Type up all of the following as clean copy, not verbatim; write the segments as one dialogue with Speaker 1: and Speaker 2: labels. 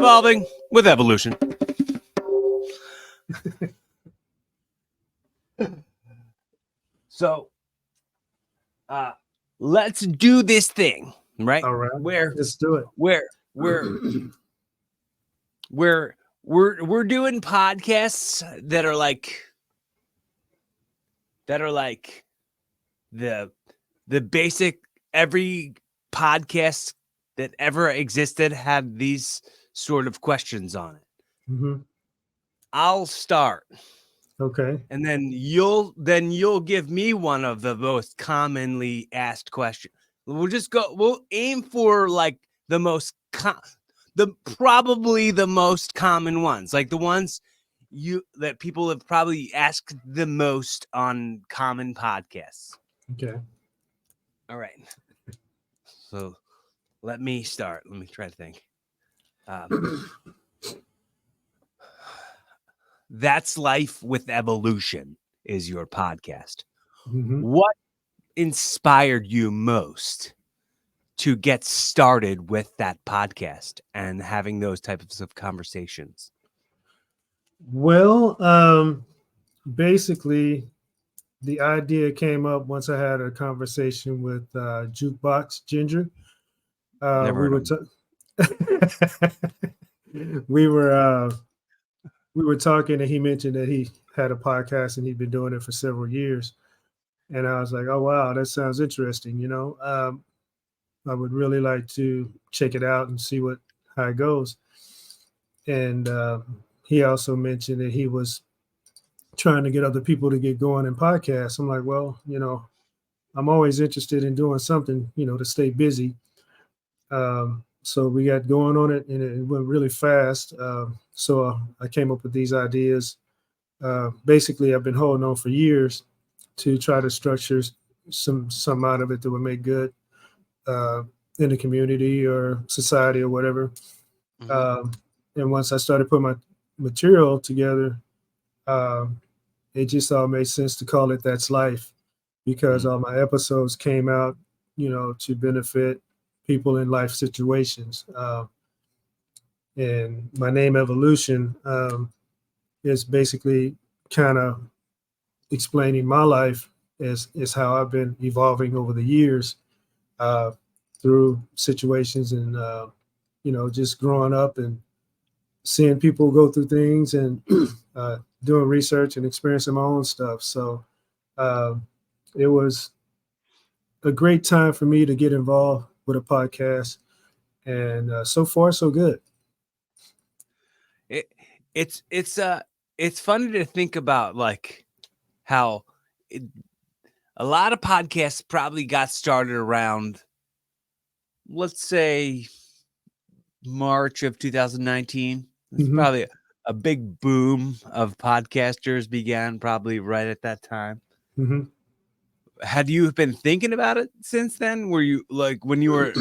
Speaker 1: Evolving with Evolution. So, let's do this thing, right?
Speaker 2: All right, let's do it.
Speaker 1: We're doing podcasts that are like the basic. Every podcast that ever existed had these sort of questions on it.
Speaker 2: Mm-hmm.
Speaker 1: I'll start.
Speaker 2: Okay.
Speaker 1: And then you'll give me one of the most commonly asked questions. We'll aim for like probably the most common ones, like the ones that people have probably asked the most on common podcasts.
Speaker 2: Okay.
Speaker 1: All right. So let me start. Let me try to think. That's Life with Evolution is your podcast.
Speaker 2: Mm-hmm.
Speaker 1: What inspired you most to get started with that podcast and having those types of conversations?
Speaker 2: Well, basically, the idea came up once I had a conversation with Jukebox Ginger.
Speaker 1: Never heard
Speaker 2: We were talking, and he mentioned that he had a podcast and he'd been doing it for several years. And I was like, "Oh wow, that sounds interesting." I would really like to check it out and see how it goes. And he also mentioned that he was trying to get other people to get going in podcasts. I'm like, well, I'm always interested in doing something, to stay busy. So we got going on it, and it went really fast. So I came up with these ideas. Basically, I've been holding on for years to try to structure some out of it that would make good in the community or society or whatever. Mm-hmm. And once I started putting my material together, it just all made sense to call it That's Life, because all my episodes came out, to benefit people in life situations. And my name Evolution is basically kind of explaining my life is how I've been evolving over the years through situations and, just growing up and seeing people go through things and doing research and experiencing my own stuff. So it was a great time for me to get involved with a podcast, and so far so good.
Speaker 1: It's funny to think about, like, how a lot of podcasts probably got started around, let's say, March of 2019. It's
Speaker 2: Mm-hmm.
Speaker 1: probably a big boom of podcasters began probably right at that time.
Speaker 2: Mm-hmm.
Speaker 1: Had you been thinking about it since then? Were you like when you were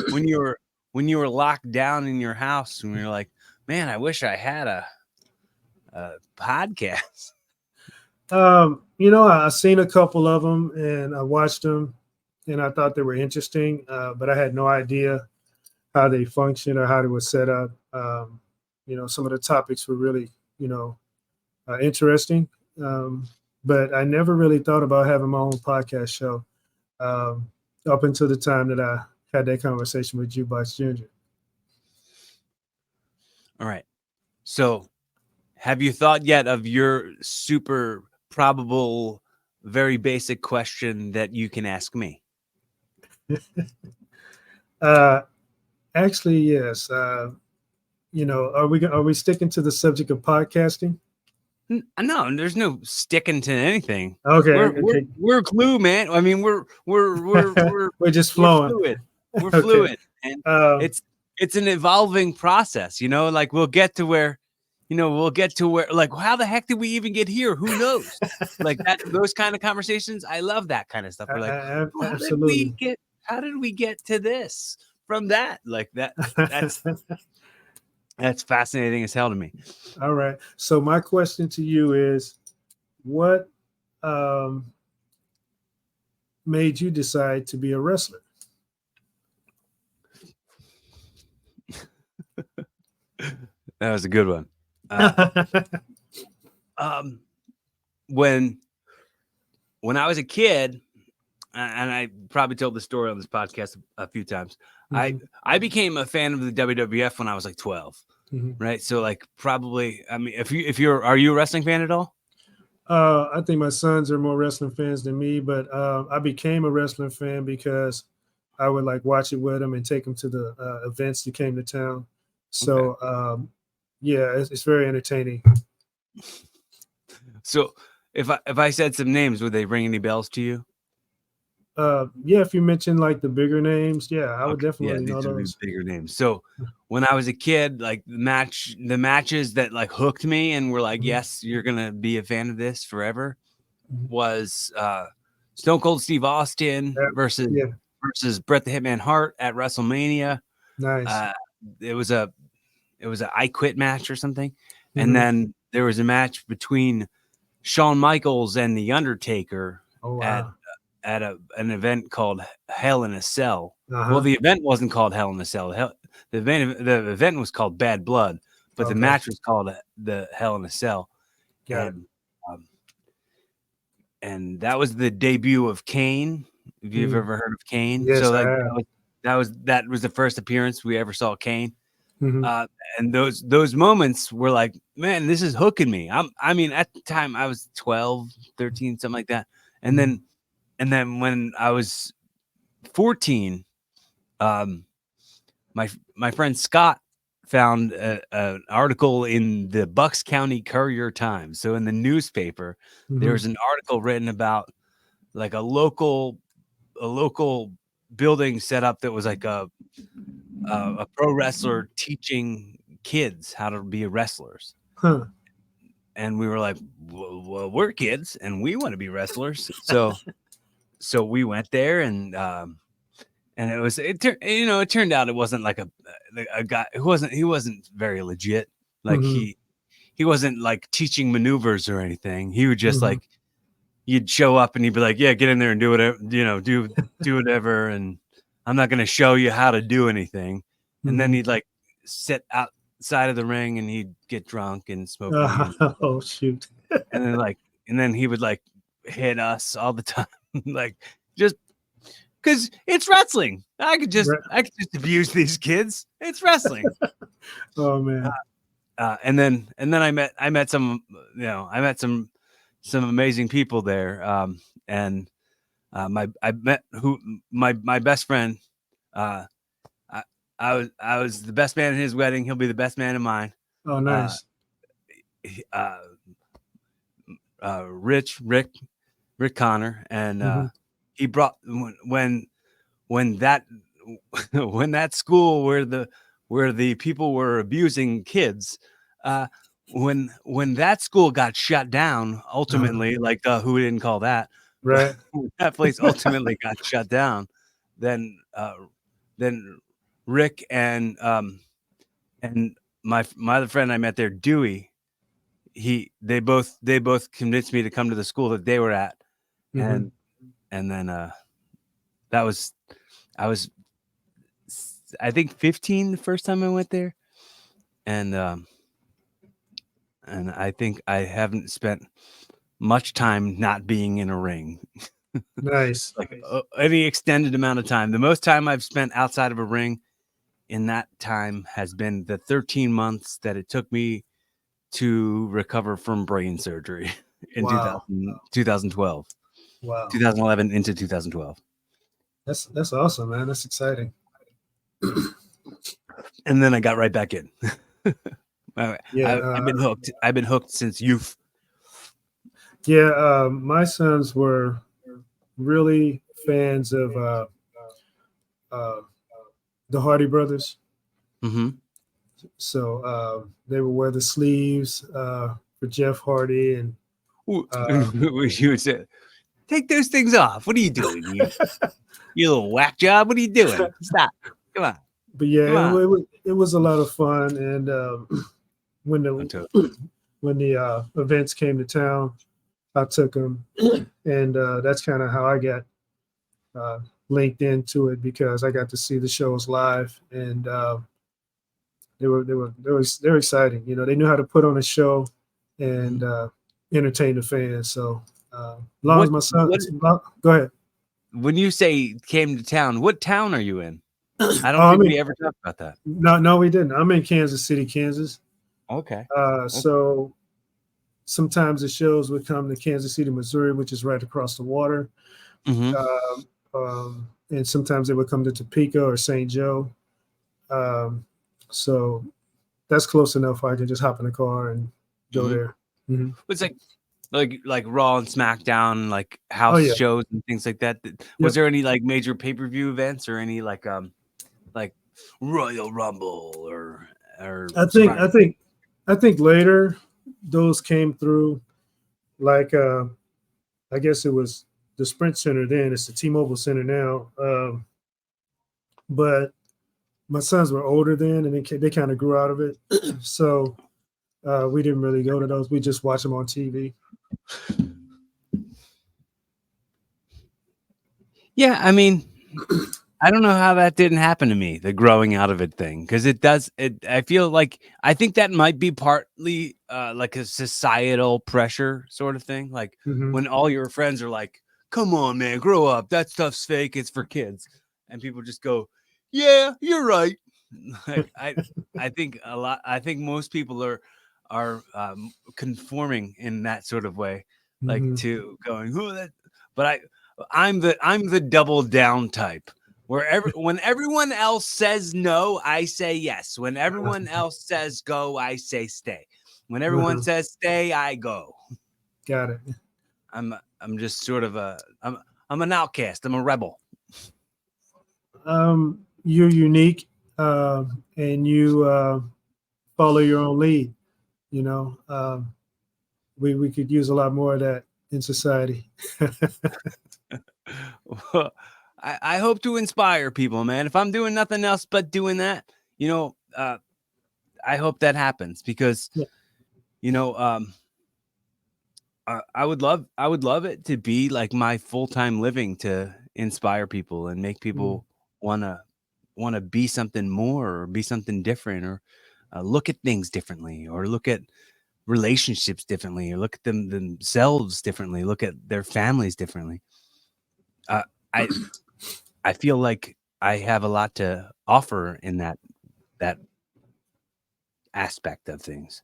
Speaker 1: locked down in your house and you're like, man, I wish I had a podcast?
Speaker 2: I seen a couple of them and I watched them and I thought they were interesting, but I had no idea how they function or how they were set up. Some of the topics were really, interesting. But I never really thought about having my own podcast show up until the time that I had that conversation with Jukebox Ginger.
Speaker 1: All right. So have you thought yet of your super probable, very basic question that you can ask me?
Speaker 2: Actually, yes. Are we sticking to the subject of podcasting?
Speaker 1: No, there's no sticking to anything.
Speaker 2: Okay,
Speaker 1: we're Clue, man. I mean, we're
Speaker 2: just flowing.
Speaker 1: We're fluid, and it's an evolving process. Like we'll get to where, like, how the heck did we even get here? Who knows? Like that, those kind of conversations. I love that kind of stuff. We're like,
Speaker 2: absolutely.
Speaker 1: How did we get to this from that? Like that. That's fascinating as hell to me.
Speaker 2: All right. So my question to you is, what made you decide to be a wrestler?
Speaker 1: That was a good one. When I was a kid, and I probably told the story on this podcast a few times, I became a fan of the WWF when I was like 12, right? So like probably, I mean, are you a wrestling fan at all?
Speaker 2: I think my sons are more wrestling fans than me, but I became a wrestling fan because I would like watch it with them and take them to the events that came to town. So yeah, it's very entertaining.
Speaker 1: So if I said some names, would they ring any bells to you?
Speaker 2: Yeah, if you mentioned like the bigger names, yeah, I would definitely know those
Speaker 1: bigger names. So when I was a kid, like the matches that like hooked me and were like, yes, you're gonna be a fan of this forever, was Stone Cold Steve Austin versus Bret the Hitman Hart at WrestleMania.
Speaker 2: Nice.
Speaker 1: It was a I Quit match or something, and then there was a match between Shawn Michaels and The Undertaker at an event called Hell in a Cell. Well, the event wasn't called Hell in a Cell. The event was called Bad Blood, but the match was called the Hell in a Cell. And that was the debut of Kane. If you've ever heard of Kane,
Speaker 2: yes,
Speaker 1: so like that was the first appearance we ever saw Kane. And those moments were like, man, this is hooking me. I mean, at the time I was 12, 13, something like that. And then when I was 14, my friend Scott found an article in the Bucks County Courier-Times. So in the newspaper, there was an article written about like a local building set up that was like a pro wrestler teaching kids how to be wrestlers. And we were like, well, we're kids and we want to be wrestlers. So we went there and it turned out it wasn't like a guy who wasn't very legit. Like he wasn't like teaching maneuvers or anything. He would just like, you'd show up and he'd be like, yeah, get in there and do whatever, do whatever. And I'm not going to show you how to do anything. And then he'd like sit outside of the ring and he'd get drunk and smoke weed.
Speaker 2: Oh shoot.
Speaker 1: And then he would like hit us all the time. Like just because it's wrestling. I could just abuse these kids. It's wrestling.
Speaker 2: Oh man.
Speaker 1: And then I met some amazing people there. And my best friend, I was the best man in his wedding. He'll be the best man in mine.
Speaker 2: Oh, nice.
Speaker 1: Rick Connor, and he brought when that school where the people were abusing kids, when that school got shut down, ultimately, like who didn't call that,
Speaker 2: right?
Speaker 1: That place ultimately got shut down. Then Rick and my other friend I met there, Dewey, they both convinced me to come to the school that they were at, and then I was I think 15 the first time I went there, and I think I haven't spent much time not being in a ring.
Speaker 2: Nice.
Speaker 1: Like any extended amount of time. The most time I've spent outside of a ring in that time has been the 13 months that it took me to recover from brain surgery in 2012.
Speaker 2: Wow.
Speaker 1: 2011 into 2012.
Speaker 2: That's awesome, man. That's exciting.
Speaker 1: And then I got right back in. I've been hooked. I've been hooked since youth.
Speaker 2: Yeah, my sons were really fans of the Hardy Brothers. So they would wear the sleeves for Jeff Hardy, and
Speaker 1: you would say, "Take those things off. What are you doing? You little whack job. What are you doing? Stop. Come on."
Speaker 2: But yeah, it was a lot of fun, and when the events came to town, I took them, and that's kind of how I got linked into it, because I got to see the shows live, and They're exciting. You know, they knew how to put on a show and entertain the fans. So as long as my son, go ahead.
Speaker 1: When you say came to town, what town are you in? I don't think we ever talked about that.
Speaker 2: No, we didn't. I'm in Kansas City, Kansas.
Speaker 1: Okay.
Speaker 2: So sometimes the shows would come to Kansas City, Missouri, which is right across the water.
Speaker 1: Mm-hmm.
Speaker 2: And sometimes they would come to Topeka or St. Joe. So that's close enough. I can just hop in the car and go there. Mm-hmm.
Speaker 1: It's like Raw and SmackDown, like house shows and things like that. Was there any like major pay-per-view events or any like Royal Rumble or
Speaker 2: I think later those came through, like I guess it was the Sprint Center then. It's the T-Mobile Center now. But my sons were older then, and they kind of grew out of it. So we didn't really go to those. We just watch them on TV.
Speaker 1: Yeah, I mean, I don't know how that didn't happen to me, the growing out of it thing, because it does. I feel like I think that might be partly like a societal pressure sort of thing. Like when all your friends are like, "Come on, man, grow up. That stuff's fake. It's for kids," and people just go, "Yeah, you're right." Like I think a lot. I think most people are conforming in that sort of way, like to going, "Oh, that." But I'm the double down type. When everyone else says no, I say yes. When everyone else says go, I say stay. When everyone says stay, I go.
Speaker 2: Got it.
Speaker 1: I'm just sort of I'm an outcast. I'm a rebel.
Speaker 2: You're unique, and you follow your own lead. You know, we could use a lot more of that in society.
Speaker 1: Well, I hope to inspire people, man. If I'm doing nothing else but doing that, you know, I hope that happens because, you know, I would love it to be like my full-time living to inspire people and make people wanna be something more or be something different or look at things differently or look at relationships differently or look at themselves differently, look at their families differently. I feel like I have a lot to offer in that aspect of things.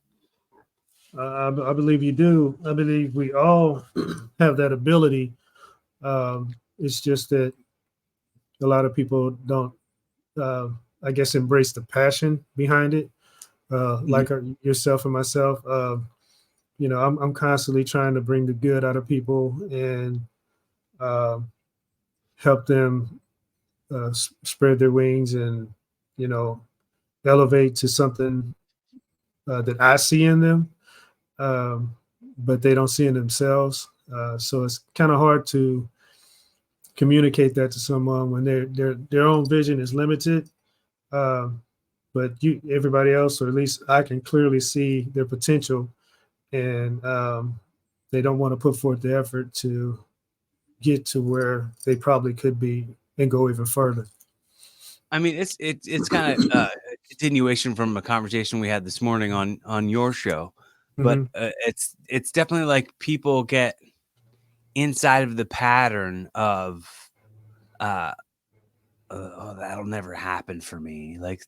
Speaker 2: I believe you do. I believe we all have that ability. It's just that a lot of people don't, I guess, embrace the passion behind it. Like yourself and myself, you know, I'm constantly trying to bring the good out of people and help them spread their wings and, you know, elevate to something that I see in them, but they don't see in themselves. So it's kind of hard to communicate that to someone when their own vision is limited. But everybody else, or at least I can clearly see their potential, and they don't want to put forth the effort to get to where they probably could be and go even further.
Speaker 1: I mean, it's kind of a continuation from a conversation we had this morning on your show, but it's definitely like people get inside of the pattern of oh, that'll never happen for me. Like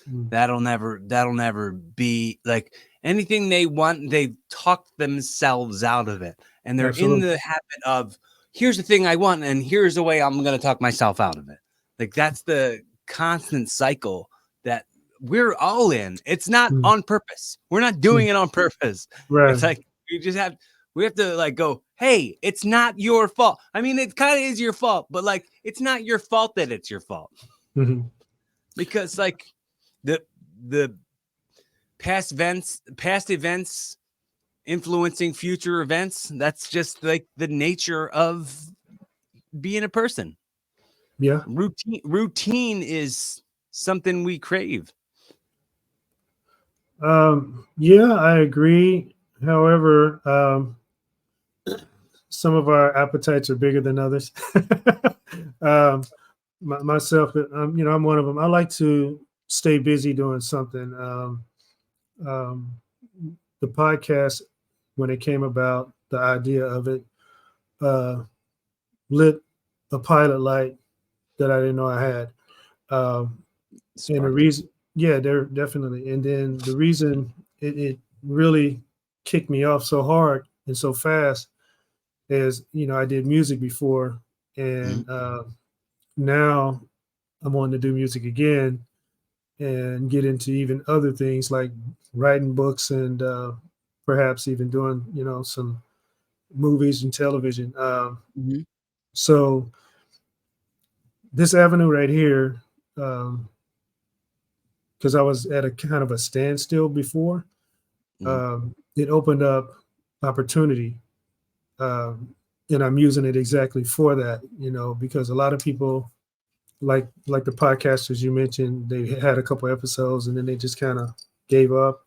Speaker 1: that'll never be like anything they want. They talk themselves out of it, and they're in the habit of here's the thing I want, and here's the way I'm going to talk myself out of it. Like that's the constant cycle that we're all in. It's not on purpose. We're not doing it on purpose.
Speaker 2: Right.
Speaker 1: It's like we have to like go, hey, it's not your fault. I mean, it kind of is your fault, but like it's not your fault that it's your fault. Because like the past events influencing future events, that's just like the nature of being a person.
Speaker 2: Yeah.
Speaker 1: Routine is something we crave.
Speaker 2: Yeah, I agree. However, some of our appetites are bigger than others. Myself, you know, I'm one of them. I like to stay busy doing something. The podcast, when it came about, the idea of it lit a pilot light that I didn't know I had. And the reason, yeah, there definitely. And then the reason it really kicked me off so hard and so fast is, I did music before, and now I'm wanting to do music again and get into even other things like writing books and perhaps even doing, some movies and television. So this avenue right here, because I was at a kind of a standstill before, it opened up opportunity. And I'm using it exactly for that, because a lot of people, like the podcasters you mentioned, they had a couple episodes and then they just kind of gave up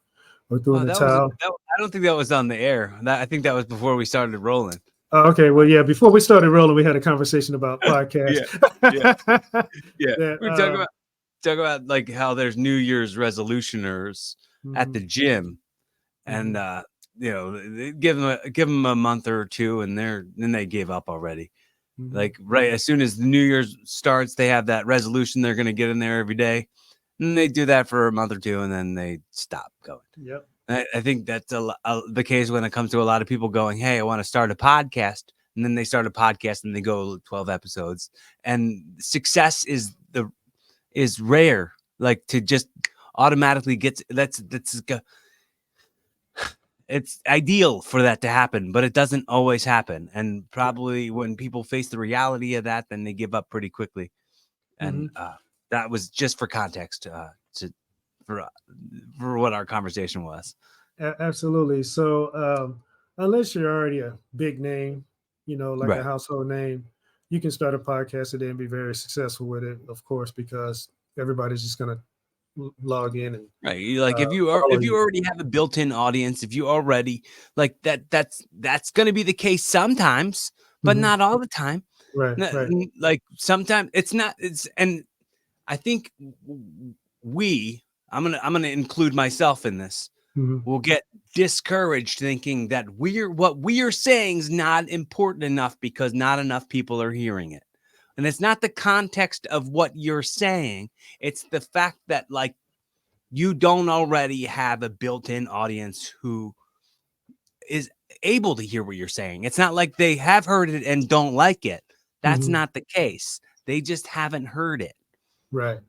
Speaker 2: or threw in the towel.
Speaker 1: I don't think that was on the air. I think that was before we started rolling.
Speaker 2: Oh, okay. Well, yeah. Before we started rolling, we had a conversation about podcasts.
Speaker 1: Yeah. We were talking about like how there's New Year's resolutioners at the gym, and they give them a month or two, and then they give up already. Like right as soon as the New Year's starts, they have that resolution they're going to get in there every day, and they do that for a month or two, and then they stop going.
Speaker 2: Yep.
Speaker 1: I think that's the case when it comes to a lot of people going, hey, I want to start a podcast. And then they start a podcast and they go 12 episodes. And success is rare. Like to just automatically get it's ideal for that to happen, but it doesn't always happen. And probably when people face the reality of that, then they give up pretty quickly. And that was just for context for what our conversation was.
Speaker 2: Absolutely. So unless you're already a big name, like a household name, you can start a podcast and then be very successful with it, of course, because everybody's just going to log in and
Speaker 1: like if you already have a built-in audience, if you already like that's going to be the case sometimes, but not all the time.
Speaker 2: Right.
Speaker 1: Like sometimes and I think I'm gonna include myself in this. We'll get discouraged thinking that what we are saying is not important enough because not enough people are hearing it. And it's not the context of what you're saying. It's the fact that like you don't already have a built-in audience who is able to hear what you're saying. It's not like they have heard it and don't like it. That's not the case. They just haven't heard it.
Speaker 2: Right.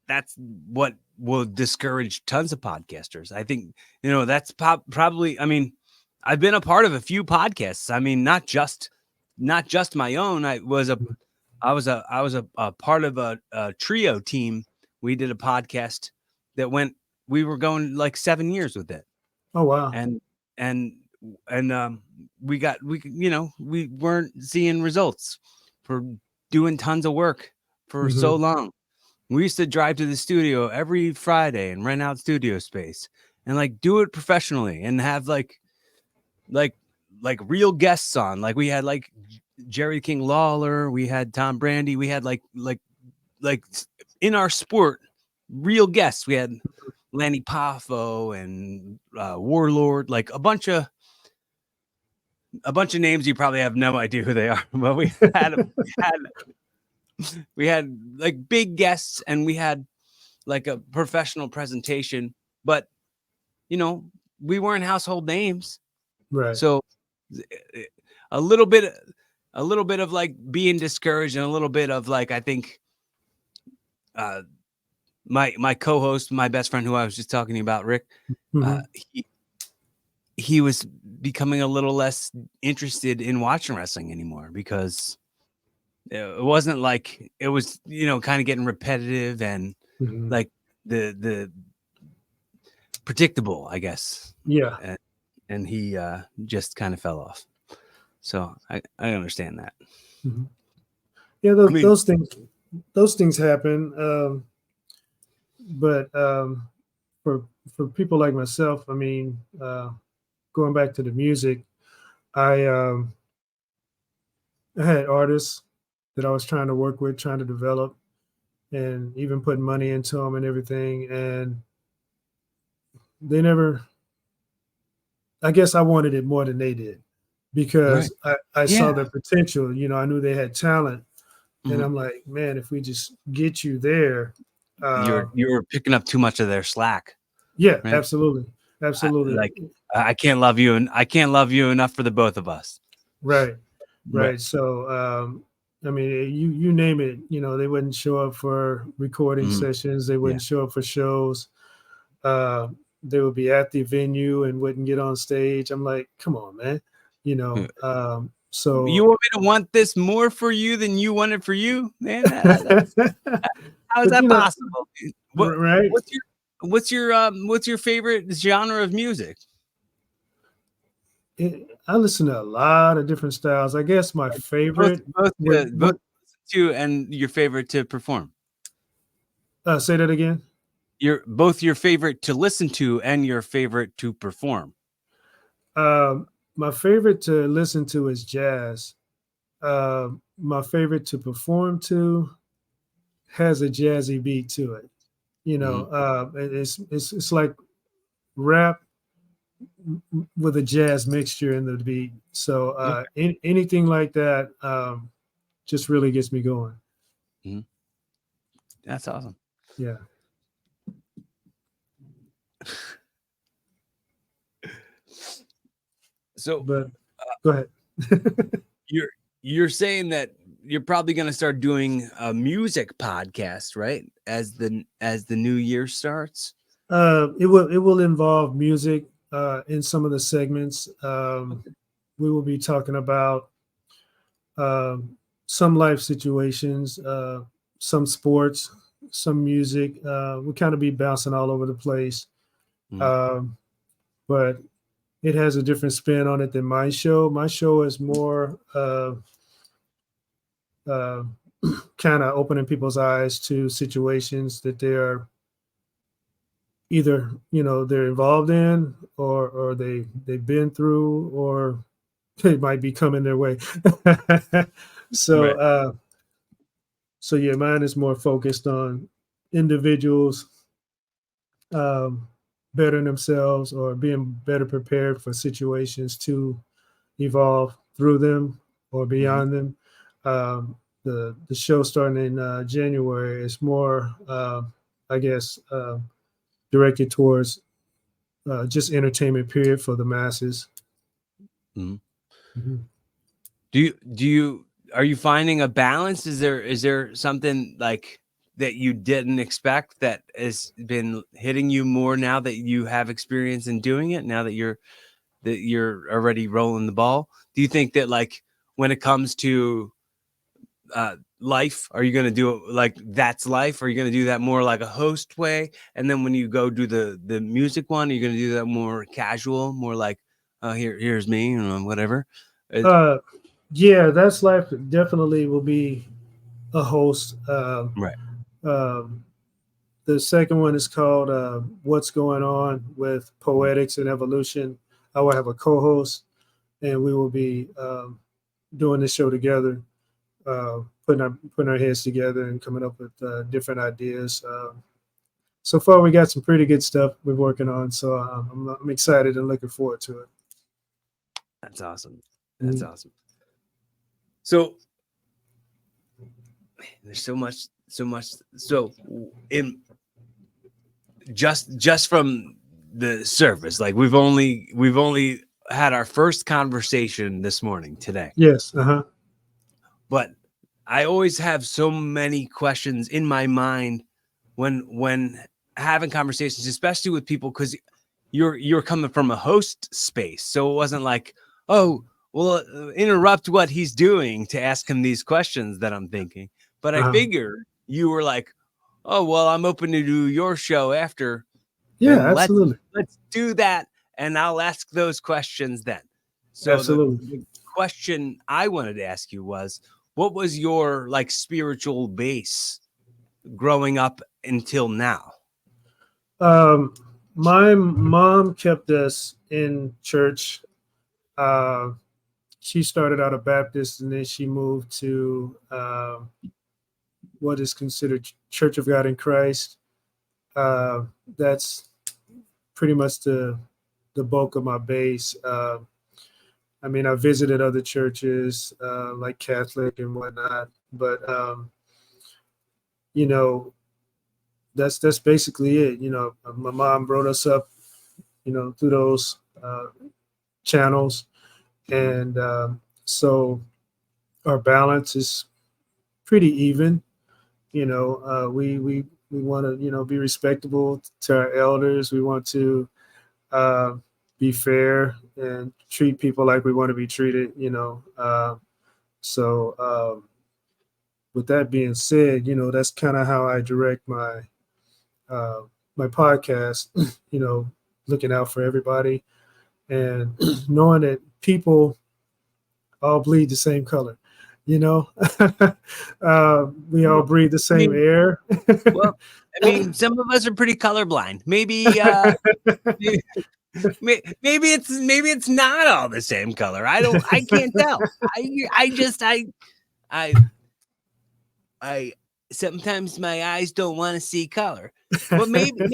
Speaker 1: That's what will discourage tons of podcasters. I think, that's probably, I mean, I've been a part of a few podcasts. I mean, not just my own. I was a part of a trio team. We did a podcast that we were going like 7 years with it.
Speaker 2: Oh, wow.
Speaker 1: And we weren't seeing results for doing tons of work for so long. We used to drive to the studio every Friday and rent out studio space and like do it professionally and have like real guests on. Like we had like Jerry King Lawler, we had Tom Brandy, we had like in our sport, real guests. We had Lanny Poffo and Warlord, like a bunch of names you probably have no idea who they are, but we had like big guests and we had like a professional presentation, but we weren't household names.
Speaker 2: Right.
Speaker 1: So a little bit of like being discouraged and a little bit of like, I think my co-host, my best friend who I was just talking about, Rick, he was becoming a little less interested in watching wrestling anymore because it wasn't like it was, kind of getting repetitive and like the predictable, I guess.
Speaker 2: Yeah.
Speaker 1: And he just kind of fell off. So I understand that.
Speaker 2: Yeah, those things happen. But for people like myself, I mean, going back to the music, I had artists that I was trying to work with, trying to develop, and even putting money into them and everything. And they never, I guess I wanted it more than they did,
Speaker 1: Right.
Speaker 2: because I saw
Speaker 1: Yeah.
Speaker 2: their potential. I knew they had talent, and
Speaker 1: Mhm.
Speaker 2: I'm like, man, if we just get you there,
Speaker 1: You're picking up too much of their slack,
Speaker 2: yeah,
Speaker 1: right?
Speaker 2: absolutely, absolutely,
Speaker 1: Like, I can't love you, and I can't love you enough for the both of us.
Speaker 2: right,
Speaker 1: Right.
Speaker 2: right. So, I mean, you name it. They wouldn't show up for recording
Speaker 1: Mhm.
Speaker 2: sessions. They
Speaker 1: Yeah.
Speaker 2: wouldn't show up for shows. Uh, they would be at the venue and wouldn't get on stage. I'm like, come on, man. So
Speaker 1: You want me to want this more for you than you want it for you, man? That's how is
Speaker 2: but
Speaker 1: that possible? What
Speaker 2: right.
Speaker 1: what's your favorite genre of music?
Speaker 2: I listen to a lot of different styles. I guess my
Speaker 1: Both
Speaker 2: favorite
Speaker 1: both
Speaker 2: would,
Speaker 1: to both to and your favorite to perform.
Speaker 2: say that again.
Speaker 1: Your favorite to listen to and your favorite to perform.
Speaker 2: My favorite to listen to is jazz. My favorite to perform to has a jazzy beat to it.
Speaker 1: Mhm.
Speaker 2: It's like rap with a jazz mixture in the beat. So
Speaker 1: Okay.
Speaker 2: anything like that just really gets me going.
Speaker 1: Mhm. That's awesome.
Speaker 2: Yeah.
Speaker 1: So
Speaker 2: But go ahead.
Speaker 1: you're you're saying that you're probably going to start doing a music podcast, right? As the new year starts.
Speaker 2: It will involve music in some of the segments. We will be talking about some life situations, some sports, some music. We'll kind of be bouncing all over the place,
Speaker 1: Mhm.
Speaker 2: um, but it has a different spin on it than my show. My show is more uh, kind of opening people's eyes to situations that they are either they're involved in, or they've been through, or they might be coming their way. so
Speaker 1: Right.
Speaker 2: uh so yeah, mine is more focused on individuals um bettering themselves or being better prepared for situations to evolve through them or
Speaker 1: Mhm.
Speaker 2: beyond them. The show starting in January is more I guess directed towards just entertainment period for the masses.
Speaker 1: Mhm.
Speaker 2: Mhm.
Speaker 1: Do you are you finding a balance? Is there something like that you didn't expect that has been hitting you more now that you have experience in doing it? Now that you're already rolling the ball? Do you think that, like, when it comes to life, are you going to do it like that's life? Are you going to do that more like a host way? And then when you go do the music one, are you going to do that more casual, more like, here's me, whatever?
Speaker 2: uh yeah, that's life. Definitely will be a host.
Speaker 1: Right.
Speaker 2: Um, the second one is called What's Going On with Poetics and Evolution. I will have a co-host, and we will be doing this show together, putting our heads together and coming up with different ideas. So far, we got some pretty good stuff we're working on, so I'm excited and looking forward to it.
Speaker 1: That's awesome. That's
Speaker 2: Mhm.
Speaker 1: awesome. So there's so much. So in just from the surface, like we've only had our first conversation this morning today,
Speaker 2: Yes. Uh-huh.
Speaker 1: but I always have so many questions in my mind when having conversations, especially with people, because you're coming from a host space, so it wasn't like, oh, well, interrupt what he's doing to ask him these questions that I'm thinking. But I
Speaker 2: Uh-huh.
Speaker 1: figure you were like, oh, well, I'm open to do your show after,
Speaker 2: Yeah,
Speaker 1: then let's
Speaker 2: absolutely.
Speaker 1: let's do that, and I'll ask those questions then. So
Speaker 2: Absolutely.
Speaker 1: the question I wanted to ask you was, what was your like spiritual base growing up until now?
Speaker 2: Um, my mom kept us in church. Uh, she started out a Baptist, and then she moved to what is considered Church of God in Christ. That's pretty much the bulk of my base. I mean, I visited other churches like Catholic and whatnot, but you know, that's basically it. You know, my mom brought us up, you know, through those channels, and so our balance is pretty even. You know, we want to, you know, be respectable to our elders. We want to be fair and treat people like we want to be treated. You know, so with that being said, you know, that's kind of how I direct my my podcast. You know, looking out for everybody and knowing that people all bleed the same color. You know, we all breathe the same air.
Speaker 1: Well, I mean, some of us are pretty colorblind. Maybe, maybe it's not all the same color. I can't tell. I sometimes my eyes don't want to see color. But maybe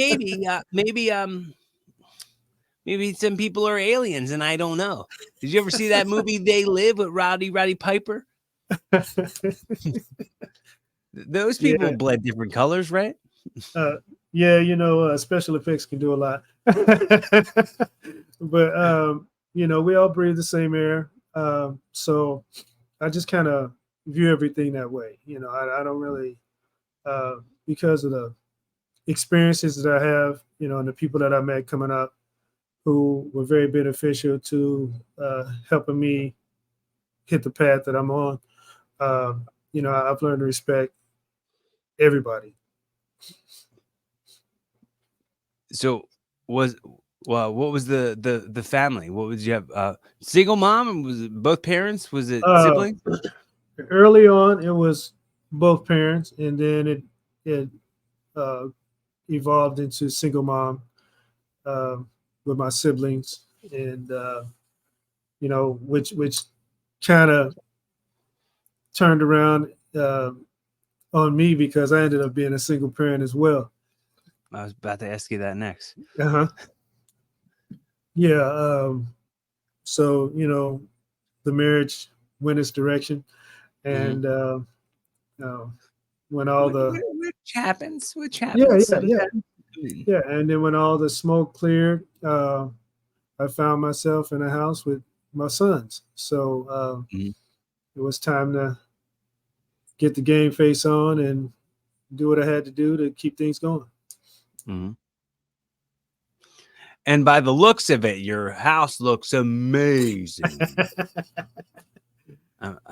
Speaker 1: some people are aliens and I don't know. Did you ever see that movie They Live with Roddy Piper? Those people bled different colors, right?
Speaker 2: Yeah, you know, special effects can do a lot. But you know, we all breathe the same air. So I just kind of view everything that way. You know, I don't really because of the experiences that I have, you know, and the people that I met coming up who were very beneficial to helping me hit the path that I'm on. You know, I've learned to respect everybody.
Speaker 1: So what was the family? What was you have? Single mom? Was it both parents? Was it siblings?
Speaker 2: Early on, it was both parents, and then it evolved into single mom with my siblings, and you know, which kind of turned around on me because I ended up being a single parent as well.
Speaker 1: I was about to ask you that next.
Speaker 2: Yeah. So, you know, the marriage went its direction, and when all the
Speaker 1: which happens
Speaker 2: sometimes. Yeah, and then when all the smoke cleared, I found myself in a house with my sons. So it was time to get the game face on and do what I had to do to keep things going.
Speaker 1: Mm-hmm. And by the looks of it, your house looks amazing.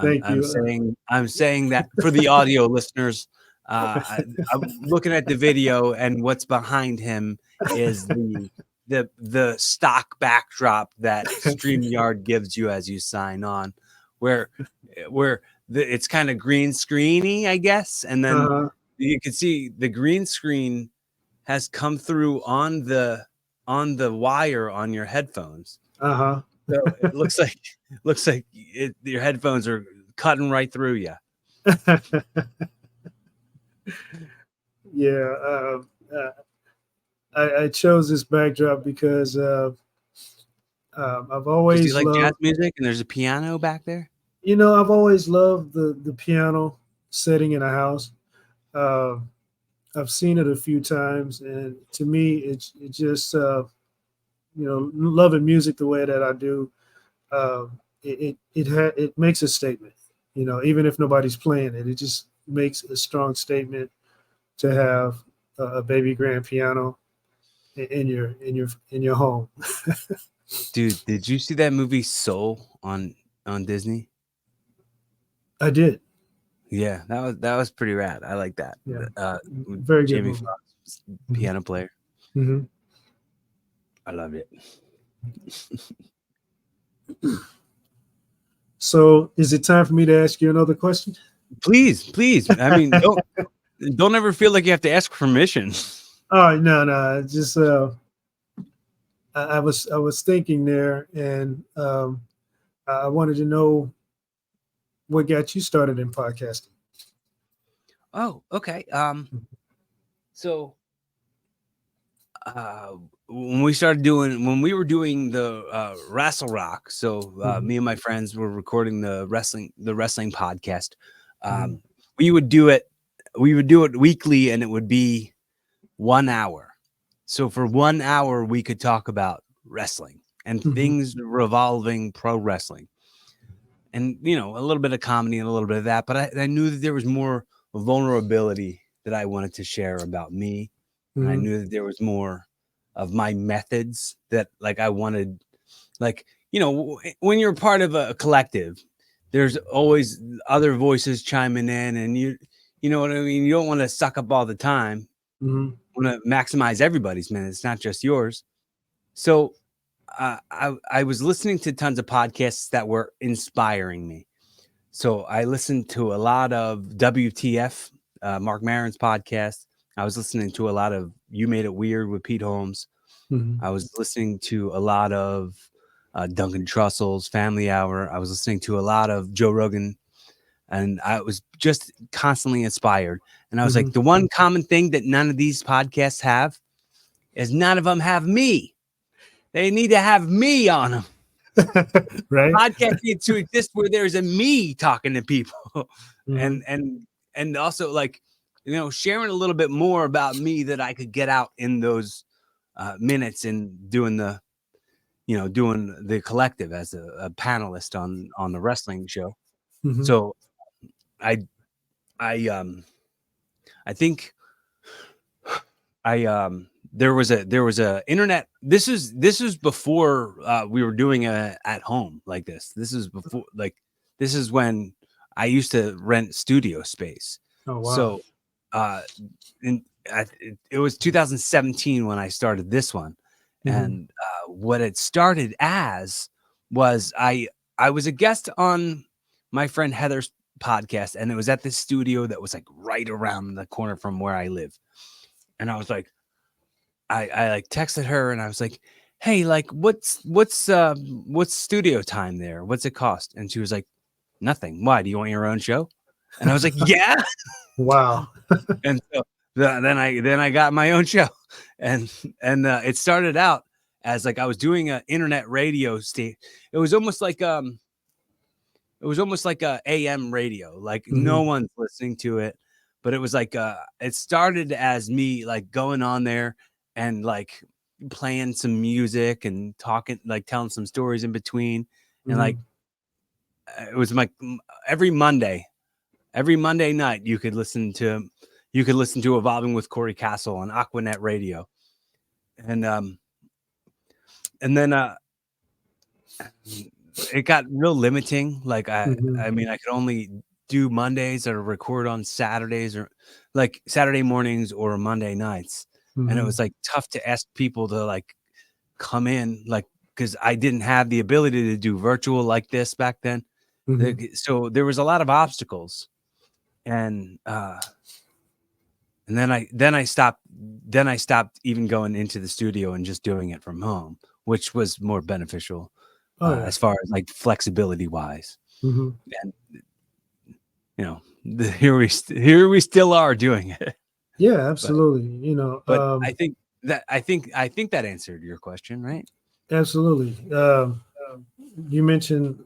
Speaker 2: Thank you.
Speaker 1: I'm saying that for the audio listeners. I'm looking at the video, and what's behind him is the stock backdrop that StreamYard gives you as you sign on, where it's kind of green screeny, I guess, and then you can see the green screen has come through on the wire on your headphones. So it looks like your headphones are cutting right through you.
Speaker 2: Yeah, I chose this backdrop because I've always
Speaker 1: do you like
Speaker 2: loved
Speaker 1: jazz music, and there's a piano back there.
Speaker 2: You know, I've always loved the piano setting in a house. I've seen it a few times, and to me, it just you know, loving music the way that I do, it makes a statement. You know, even if nobody's playing it, it just makes a strong statement to have a baby grand piano in your home.
Speaker 1: Dude, did you see that movie Soul on Disney?
Speaker 2: I did.
Speaker 1: Yeah, that was pretty rad. I like that.
Speaker 2: Yeah. Very good
Speaker 1: Jamie
Speaker 2: movie.
Speaker 1: Foxx, piano player.
Speaker 2: Mm-hmm.
Speaker 1: I love it.
Speaker 2: So, is it time for me to ask you another question?
Speaker 1: Please. I mean, don't ever feel like you have to ask permission.
Speaker 2: Oh no, just I was thinking there, and I wanted to know what got you started in podcasting.
Speaker 1: Oh, okay. So when we were doing the Wrestle Rock, so me and my friends were recording the wrestling podcast. We would do it weekly, and it would be 1 hour. So for 1 hour we could talk about wrestling and things revolving pro wrestling, and a little bit of comedy and a little bit of that, but I knew that there was more vulnerability that I wanted to share about me. And I knew that there was more of my methods that I wanted, when you're part of a collective, there's always other voices chiming in, and you know what I mean? You don't want to suck up all the time. You want to maximize everybody's minutes, not just yours. So I was listening to tons of podcasts that were inspiring me. So I listened to a lot of WTF, Mark Maron's podcast. I was listening to a lot of You Made It Weird with Pete Holmes. I was listening to a lot of Duncan Trussell's Family Hour. I was listening to a lot of Joe Rogan, and I was just constantly inspired. And I was like, the one common thing that none of these podcasts have is none of them have me. They need to have me on them.
Speaker 2: Right.
Speaker 1: Podcast needs to exist where there's a me talking to people, and also sharing a little bit more about me that I could get out in those minutes and doing the collective as a panelist on the wrestling show. So I think there was a internet. This is before we were doing it at home like this. This is before, this is when I used to rent studio space.
Speaker 2: Oh, wow.
Speaker 1: So it was 2017 when I started this one. And what it started as was I was a guest on my friend Heather's podcast, and it was at this studio that was right around the corner from where I live. And I was like, I texted her, and I was like, hey, what's studio time there? What's it cost? And she was like, nothing. Why? Do you want your own show? And I was like, yeah.
Speaker 2: Wow.
Speaker 1: And so then I got my own show, and it started out as I was doing an internet radio station. It was almost like a AM radio. No one's listening to it, but it was it started as me going on there and playing some music and talking, telling some stories in between. And it was every Monday night you could listen to Evolving with Cory Kastle on Aquanet Radio. And then it got real limiting. I mean, I could only do Mondays or record on Saturdays, or Saturday mornings or Monday nights. And it was tough to ask people to come in, because I didn't have the ability to do virtual like this back then. So there was a lot of obstacles. And then I stopped even going into the studio and just doing it from home, which was more beneficial as far as flexibility wise. And here we still are doing it.
Speaker 2: Yeah, absolutely.
Speaker 1: But I think that answered your question, right?
Speaker 2: Absolutely. You mentioned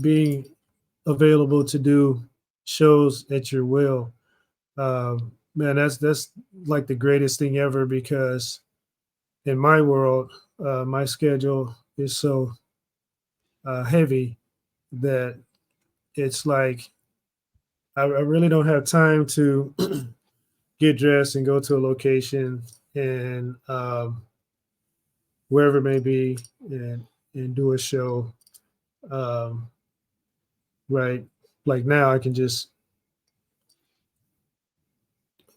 Speaker 2: being available to do shows at your will. Man, that's the greatest thing ever, because in my world, my schedule is so heavy that it's I really don't have time to get dressed and go to a location and wherever it may be and do a show. Right. Now I can just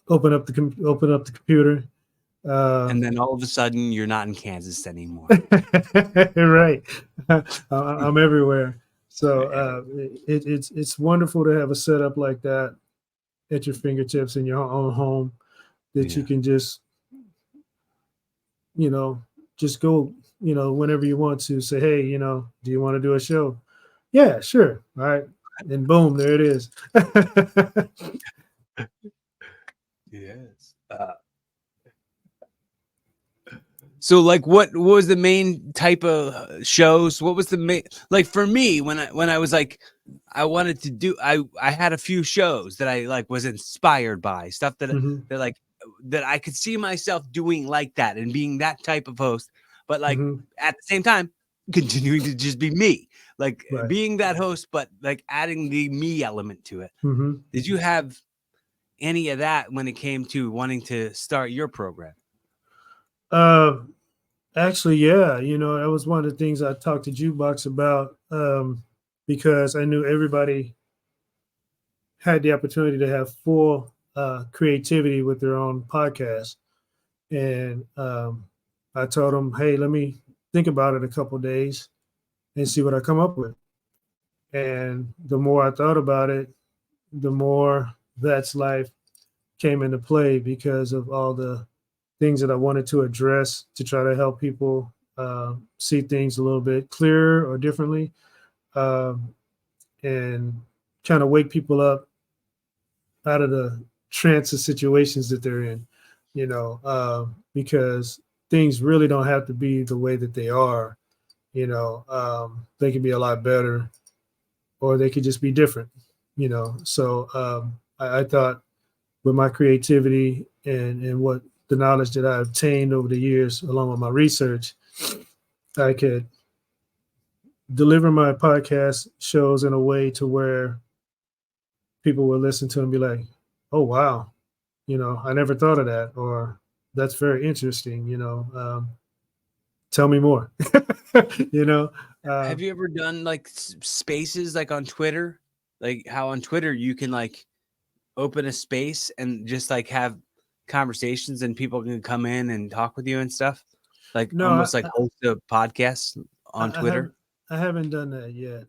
Speaker 2: open up the computer.
Speaker 1: And then all of a sudden you're not in Kansas anymore.
Speaker 2: Right. I'm everywhere. So it's wonderful to have a setup like that at your fingertips in your own home, that you can just just go, whenever you want to say, hey, do you want to do a show? Yeah, sure. All right. And boom, there it is.
Speaker 1: Yes. So like what was the main type of shows? What was the main, like for me when I was like I wanted to do, I had a few shows that I like was inspired by stuff that that like that I could see myself doing like that and being that type of host, but like at the same time continuing to just be me, like being that host, but like adding the me element to it. Did you have any of that when it came to wanting to start your program?
Speaker 2: Actually, yeah, you know, that was one of the things I talked to Jukebox about, because I knew everybody had the opportunity to have full creativity with their own podcast. And I told them, hey, let me think about it a couple of days and see what I come up with. And the more I thought about it, the more That's Life came into play because of all the things that I wanted to address to try to help people see things a little bit clearer or differently, and kind of wake people up out of the trance of situations that they're in, you know, because things really don't have to be the way that they are. You know, they can be a lot better, or they could just be different. You know, so I thought with my creativity and what the knowledge that I obtained over the years, along with my research, I could deliver my podcast shows in a way to where people will listen to and be like, "Oh wow, you know, I never thought of that," or "That's very interesting." You know, tell me more. You know,
Speaker 1: have you ever done like spaces like on Twitter, like how on Twitter you can like open a space and just like have conversations and people can come in and talk with you and stuff, like
Speaker 2: no,
Speaker 1: almost like host a podcast on Twitter?
Speaker 2: I haven't done that yet.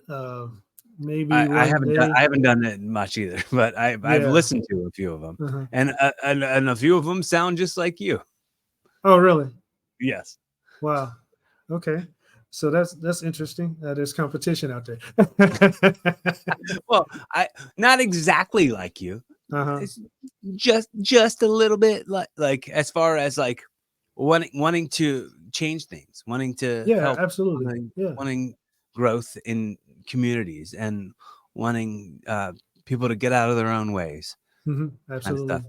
Speaker 2: Maybe
Speaker 1: I
Speaker 2: one day.
Speaker 1: haven't done it much either, but I've
Speaker 2: Yeah.
Speaker 1: listened to a few of them, and a few of them sound just like you.
Speaker 2: Oh, really?
Speaker 1: Yes.
Speaker 2: Wow. Okay. So that's interesting. There's competition out there.
Speaker 1: Well, I not exactly like you. It's just a little bit like as far as like wanting to change things, wanting to
Speaker 2: Yeah,
Speaker 1: help,
Speaker 2: absolutely. Yeah.
Speaker 1: wanting growth in communities, and wanting people to get out of their own ways, kind of
Speaker 2: Absolutely.
Speaker 1: stuff.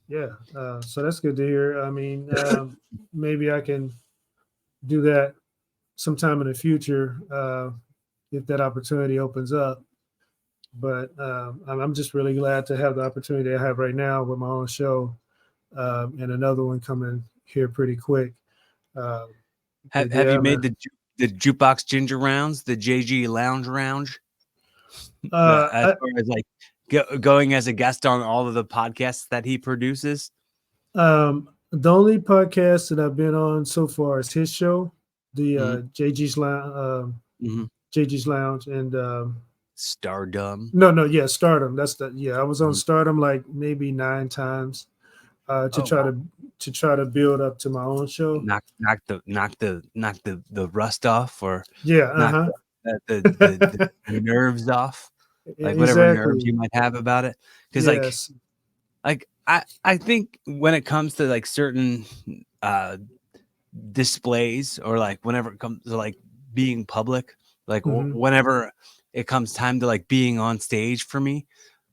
Speaker 2: Yeah. So that's good to hear. I mean, maybe I can do that sometime in the future, if that opportunity opens up. But I'm just really glad to have the opportunity I have right now with my own show, and another one coming here pretty quick. Um, but
Speaker 1: Have
Speaker 2: yeah,
Speaker 1: you made
Speaker 2: man.
Speaker 1: the jukebox ginger rounds, the JG lounge? As
Speaker 2: I,
Speaker 1: far as like going as a guest on all of the podcasts that he produces?
Speaker 2: the only podcast that I've been on so far is his show, the JG's Lounge, JG's Lounge, and
Speaker 1: Stardom.
Speaker 2: no, yeah, Stardom. That's the I was on
Speaker 1: Mhm.
Speaker 2: Stardom like maybe 9 times, to
Speaker 1: Oh, wow.
Speaker 2: try to build up to my own show.
Speaker 1: Knock the rust off, or knock
Speaker 2: Yeah,
Speaker 1: the nerves off, like whatever nerves
Speaker 2: exactly.
Speaker 1: you might have about it. Because
Speaker 2: Yes.
Speaker 1: like I think when it comes to like certain displays, or like whenever it comes to like being public, like
Speaker 2: hmm
Speaker 1: whenever it comes time to like being on stage for me,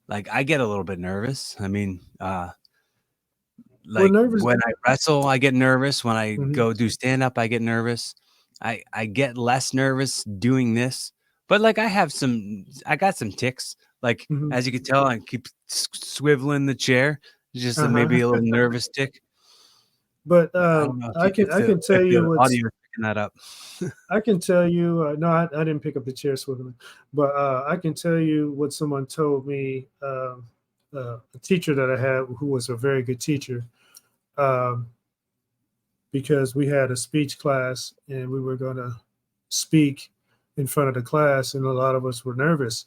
Speaker 1: like I get a little bit nervous. I mean,
Speaker 2: Well,
Speaker 1: like
Speaker 2: nervous.
Speaker 1: when I wrestle, I get nervous. When I
Speaker 2: hmm
Speaker 1: go do stand up, I get nervous. I get less nervous doing this, but like I got some ticks. Like
Speaker 2: hmm
Speaker 1: as you can tell, I keep swiveling the chair. Just maybe
Speaker 2: Uh-huh.
Speaker 1: a little nervous tick.
Speaker 2: But
Speaker 1: But I don't know
Speaker 2: I can tell
Speaker 1: if
Speaker 2: you
Speaker 1: the
Speaker 2: what's
Speaker 1: audio is picking that up.
Speaker 2: I can tell you. No, I didn't pick up the chair swiveling, but I can tell you what someone told me. A teacher that I had, who was a very good teacher, um, because we had a speech class and we were going to speak in front of the class, and a lot of us were nervous.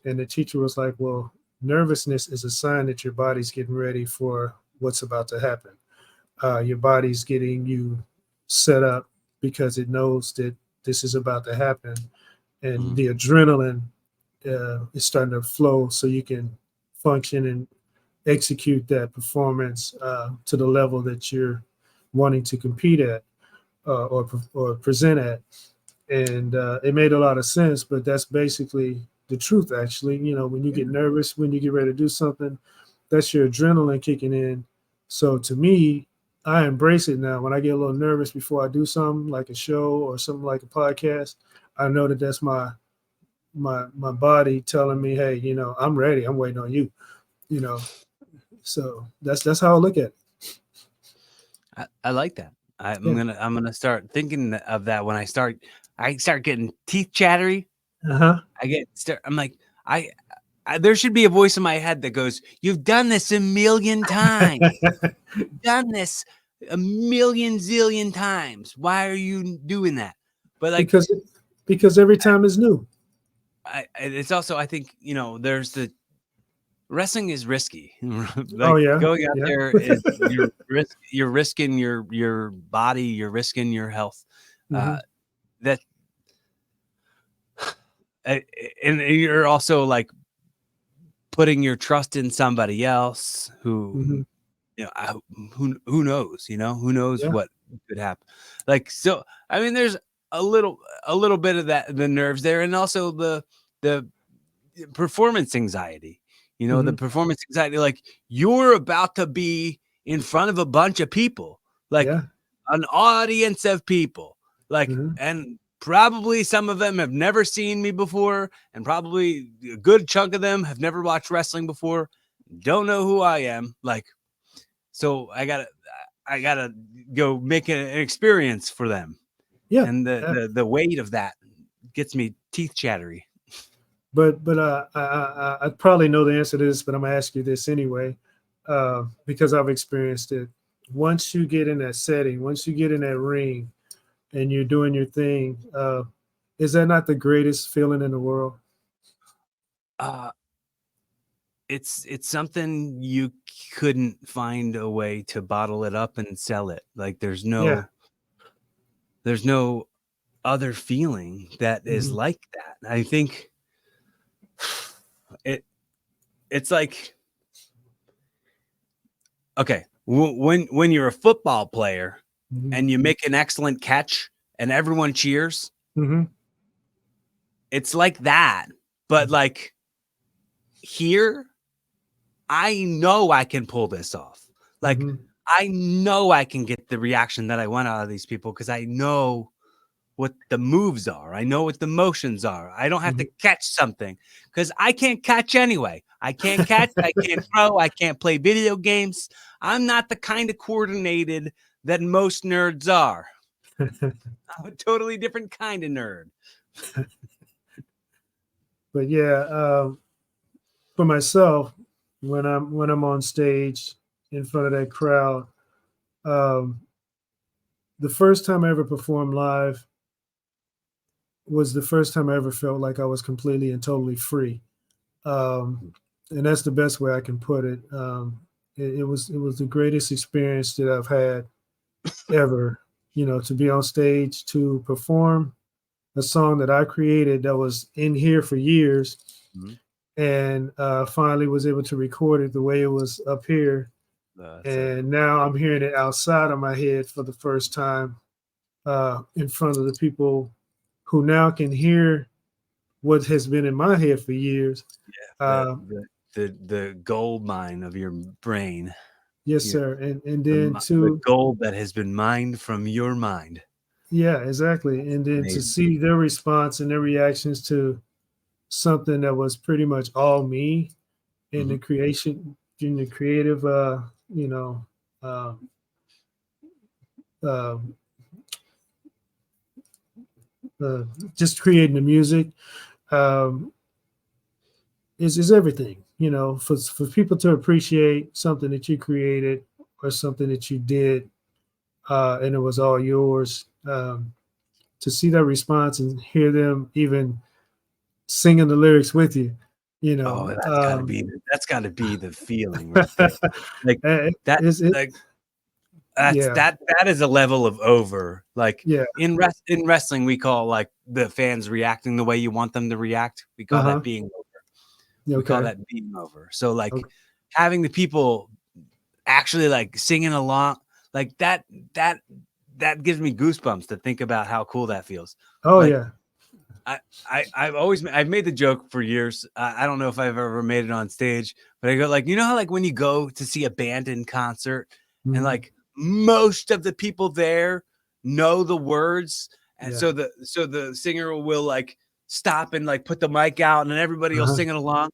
Speaker 2: And the teacher was like, "Well, nervousness is a sign that your body's getting ready for what's about to happen. Your body's getting you set up because it knows that this is about to happen, and the adrenaline is starting to flow, so you can function execute that performance to the level that you're wanting to compete at or present at. And it made a lot of sense, but that's basically the truth, actually. When you get nervous, when you get ready to do something, that's your adrenaline kicking in. So to me, I embrace it now. When I get a little nervous before I do something like a show or something like a podcast, I know that that's my body telling me, hey, I'm ready. I'm waiting on you. So that's how I look at it.
Speaker 1: I like that. I'm gonna start thinking of that when I start getting teeth chattery. I'm like, there should be a voice in my head that goes, "You've done this a million times. You've done this a million zillion times. Why are you doing that?" But like,
Speaker 2: because every time is new.
Speaker 1: It's also, I think, there's the wrestling is risky.
Speaker 2: Going
Speaker 1: out there is you're risking your body, you're risking your health. That and you're also like putting your trust in somebody else who who knows, who knows what could happen. Like, so I mean, there's a little bit of that, the nerves there, and also the performance anxiety. The performance anxiety, like you're about to be in front of a bunch of people, like an audience of people, like, and probably some of them have never seen me before, and probably a good chunk of them have never watched wrestling before, don't know who I am. Like, so I gotta go make an experience for them.
Speaker 2: Yeah.
Speaker 1: And the weight of that gets me teeth chattery.
Speaker 2: But I probably know the answer to this, but I'm gonna ask you this anyway, because I've experienced it. Once you get in that setting, once you get in that ring, and you're doing your thing, is that not the greatest feeling in the world?
Speaker 1: It's something you couldn't find a way to bottle it up and sell it. Like there's no other feeling that is like that. I think it's like, okay, when you're a football player and you make an excellent catch and everyone cheers, it's like that. But like here, I know I can pull this off. Like I know I can get the reaction that I want out of these people because I know what the moves are. I know what the motions are. I don't have to catch something because I can't catch anyway. I can't catch. I can't throw. I can't play video games. I'm not the kind of coordinated that most nerds are. I'm a totally different kind of nerd.
Speaker 2: But yeah, for myself, when I'm on stage in front of that crowd, the first time I ever performed live was the first time I ever felt like I was completely and totally free. And that's the best way I can put it. It was the greatest experience that I've had ever, to be on stage, to perform a song that I created that was in here for years, and finally was able to record it the way it was up here. And now I'm hearing it outside of my head for the first time, in front of the people who now can hear what has been in my head for years.
Speaker 1: The gold mine of your brain.
Speaker 2: Yes, sir. And then the
Speaker 1: gold that has been mined from your mind.
Speaker 2: Yeah, exactly. And then to see their response and their reactions to something that was pretty much all me in the creation, in the creative, just creating the music, is everything. For people to appreciate something that you created or something that you did, and it was all yours. To see that response and hear them even singing the lyrics with you,
Speaker 1: that's gotta be the feeling right there. Like that is a level of over. Like in wrestling, we call like the fans reacting the way you want them to react. We call that being over. We call that being over. So like having the people actually like singing along, like that gives me goosebumps to think about how cool that feels.
Speaker 2: Oh
Speaker 1: like,
Speaker 2: yeah.
Speaker 1: I've made the joke for years. I don't know if I've ever made it on stage, but I go like, you know how like when you go to see a band in concert and like most of the people there know the words, and so the singer will like stop and like put the mic out and then everybody will sing it along.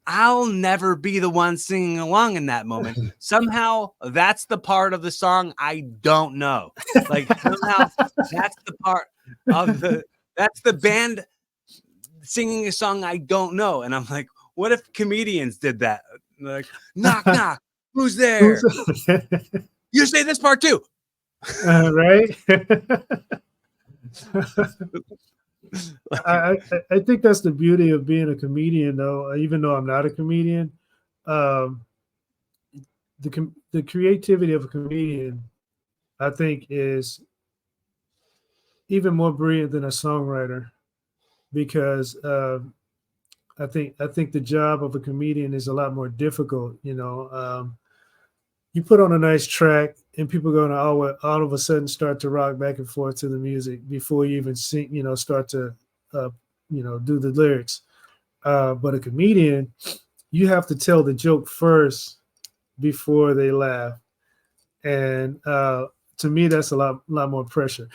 Speaker 1: I'll never be the one singing along in that moment. Somehow that's the part of the song I don't know. Like somehow that's the part of that's the band singing a song I don't know. And I'm like, what if comedians did that? Like, knock, knock, who's there? You say this part too.
Speaker 2: Right? I think that's the beauty of being a comedian, though. Even though I'm not a comedian, the creativity of a comedian, I think, is even more brilliant than a songwriter, because I think the job of a comedian is a lot more difficult. You know, you put on a nice track, and people are going to all of a sudden start to rock back and forth to the music before you even sing. You know, start to do the lyrics. But a comedian, you have to tell the joke first before they laugh, and to me, that's a lot more pressure.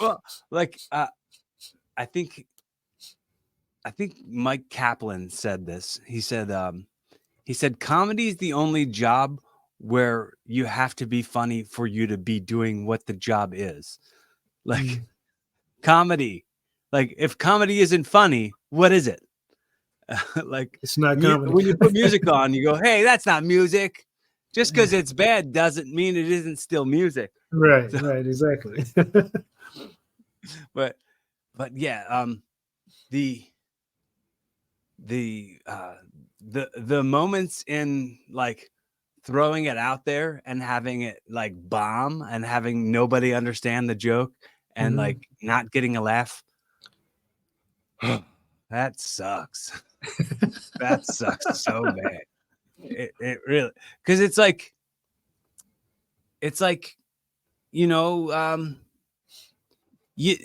Speaker 1: Well, like I think Mike Kaplan said this. He said comedy is the only job where you have to be funny for you to be doing what the job is. Like comedy, like if comedy isn't funny, what is it? Like
Speaker 2: it's not comedy.
Speaker 1: When you put music on, you go, "Hey, that's not music." Just because it's bad doesn't mean it isn't still music.
Speaker 2: Right, right, exactly.
Speaker 1: But yeah, the moments in like throwing it out there and having it like bomb and having nobody understand the joke and like not getting a laugh, that sucks. That sucks so bad. It really, because it's like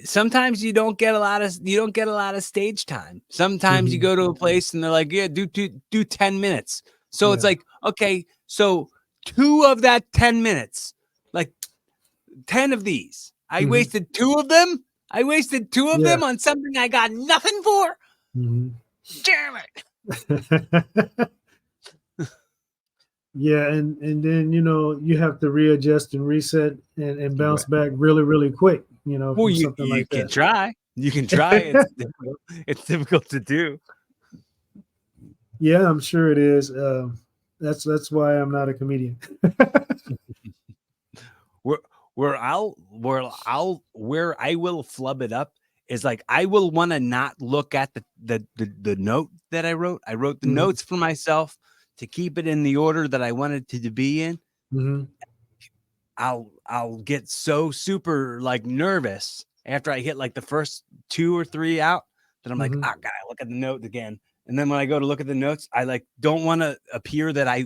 Speaker 1: sometimes you don't get a lot of stage time. Sometimes you go to a place and they're like, yeah, do 10 minutes. So it's like, okay, so 2 of that 10 minutes, like 10 of these, I wasted 2 of them. I wasted 2 of them on something I got nothing for. Damn it.
Speaker 2: Yeah, and then you have to readjust and reset and bounce back really, really quick.
Speaker 1: Well, you can try. You can try. It's difficult to do.
Speaker 2: Yeah, I'm sure it is. That's why I'm not a comedian.
Speaker 1: Where I will flub it up is like I will want to not look at the note that I wrote. I wrote the notes for myself to keep it in the order that I wanted to be in. I'll get so super like nervous after I hit like the first 2 or 3 out that I'm like, oh god, I look at the note again. And then when I go to look at the notes, I like don't want to appear that I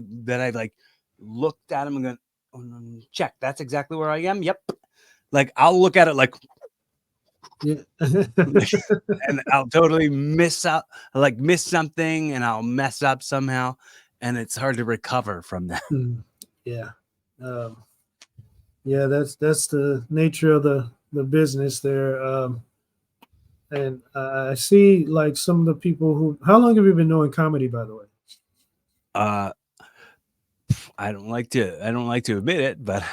Speaker 1: like looked at them and go, check. That's exactly where I am. Yep. Like I'll look at it like, and I'll totally miss something, and I'll mess up somehow, and it's hard to recover from that.
Speaker 2: Yeah. Yeah, that's the nature of the business there. And I see like some of the people who. How long have you been doing comedy, by the way?
Speaker 1: I don't like to admit it, but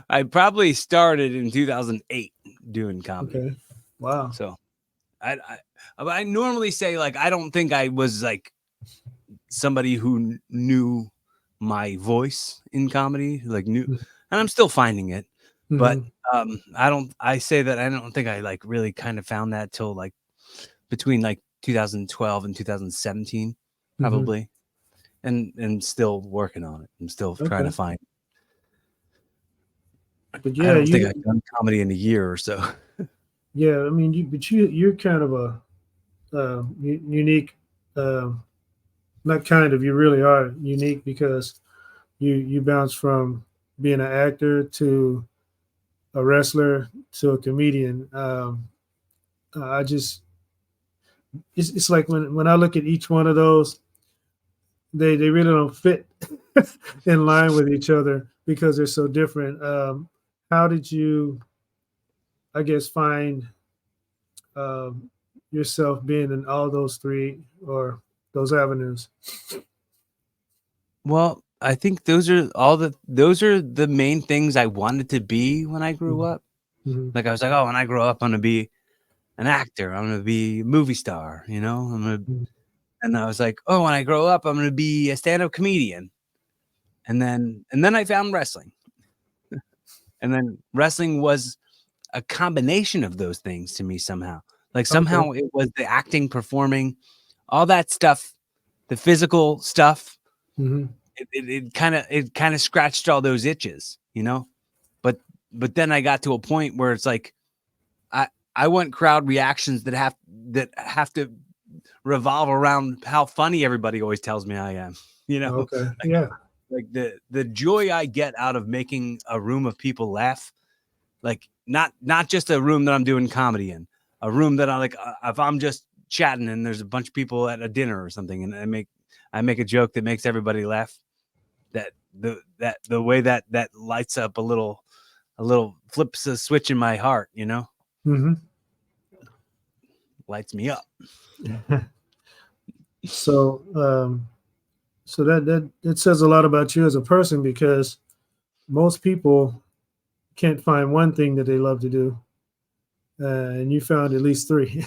Speaker 1: I probably started in 2008 doing comedy.
Speaker 2: Okay. Wow.
Speaker 1: So I normally say like I don't think I was like somebody who knew my voice in comedy, like knew, and I'm still finding it. But I say that I don't think I like really kind of found that till like between like 2012 and 2017, probably. And still working on it. I'm still trying to find.
Speaker 2: But yeah,
Speaker 1: I don't think I've done comedy in a year or so.
Speaker 2: Yeah, I mean, you're kind of a unique not kind of, you really are unique because you bounce from being an actor to a wrestler to a comedian. I just it's like when I look at each one of those, they really don't fit in line with each other because they're so different. How did you, I guess, find um, yourself being in all those three or those avenues?
Speaker 1: Well, I think those are the main things I wanted to be when I grew up.
Speaker 2: Mm-hmm.
Speaker 1: Like I was like, oh, when I grow up, I'm gonna be an actor. I'm gonna be a movie star. You know, and I was like, oh, when I grow up, I'm gonna be a stand-up comedian. And then I found wrestling, and then wrestling was a combination of those things to me somehow. Like somehow
Speaker 2: Okay.
Speaker 1: it was the acting, performing, all that stuff, the physical stuff.
Speaker 2: Mm-hmm.
Speaker 1: It kind of scratched all those itches, you know. But then I got to a point where it's like I want crowd reactions that have to revolve around how funny everybody always tells me I am, you know.
Speaker 2: Okay. Yeah.
Speaker 1: Like the joy I get out of making a room of people laugh, like not just a room that I'm doing comedy in, a room that I like. If I'm just chatting and there's a bunch of people at a dinner or something, and I make a joke that makes everybody laugh. The way that lights up a little flips a switch in my heart, you know,
Speaker 2: Mm-hmm.
Speaker 1: lights me up.
Speaker 2: So, so that says a lot about you as a person because most people can't find one thing that they love to do, and you found at least three.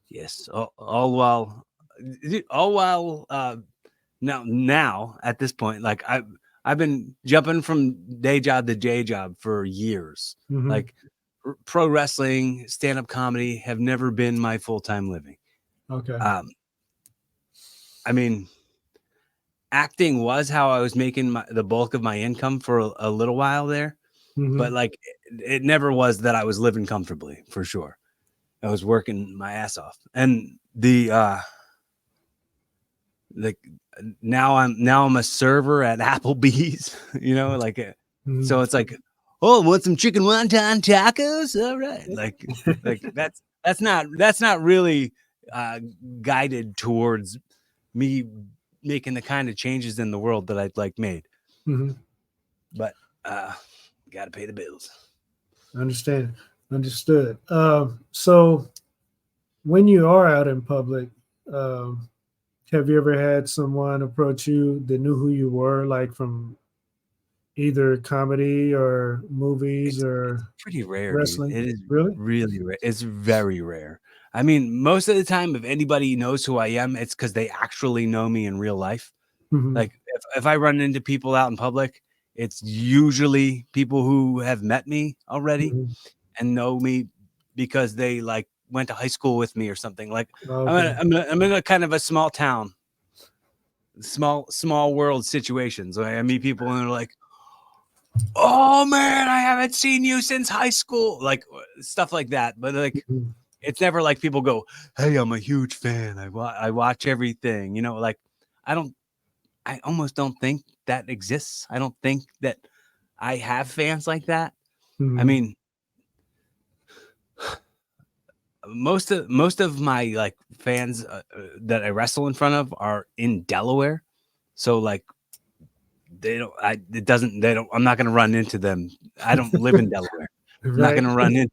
Speaker 1: Yes, all while now at this point, like I've been jumping from day job to day job for years.
Speaker 2: Mm-hmm.
Speaker 1: Like pro wrestling, stand-up comedy have never been my full-time living.
Speaker 2: Okay.
Speaker 1: I mean, acting was how I was making the bulk of my income for a little while there,
Speaker 2: Mm-hmm.
Speaker 1: but like it never was that I was living comfortably, for sure. I was working my ass off, and now I'm a server at Applebee's, you know, like
Speaker 2: Mm-hmm.
Speaker 1: so it's like, oh, want some chicken wonton tacos? All right, like that's not really guided towards me making the kind of changes in the world that I'd like made.
Speaker 2: Mm-hmm.
Speaker 1: But gotta pay the bills.
Speaker 2: Understood. So when you are out in public, have you ever had someone approach you that knew who you were, like from either comedy or movies
Speaker 1: It's
Speaker 2: or
Speaker 1: pretty rare,
Speaker 2: wrestling?
Speaker 1: dude. It is
Speaker 2: Really?
Speaker 1: really rare. It's very rare. I mean, most of the time, if anybody knows who I am, it's because they actually know me in real life.
Speaker 2: Mm-hmm.
Speaker 1: Like if I run into people out in public, it's usually people who have met me already
Speaker 2: Mm-hmm.
Speaker 1: and know me because they like went to high school with me or something. Like
Speaker 2: Okay.
Speaker 1: I'm in a kind of a small town, small world situations. I meet people and they're like, "Oh man, I haven't seen you since high school," like stuff like that. But like,
Speaker 2: Mm-hmm.
Speaker 1: it's never like people go, "Hey, I'm a huge fan. I watch everything." You know, like I almost don't think that exists. I don't think that I have fans like that.
Speaker 2: Mm-hmm.
Speaker 1: I mean, most of my like fans that I wrestle in front of are in Delaware, so like they don't. I'm not going to run into them. I don't live in Delaware. I'm not
Speaker 2: Right.
Speaker 1: going to run in.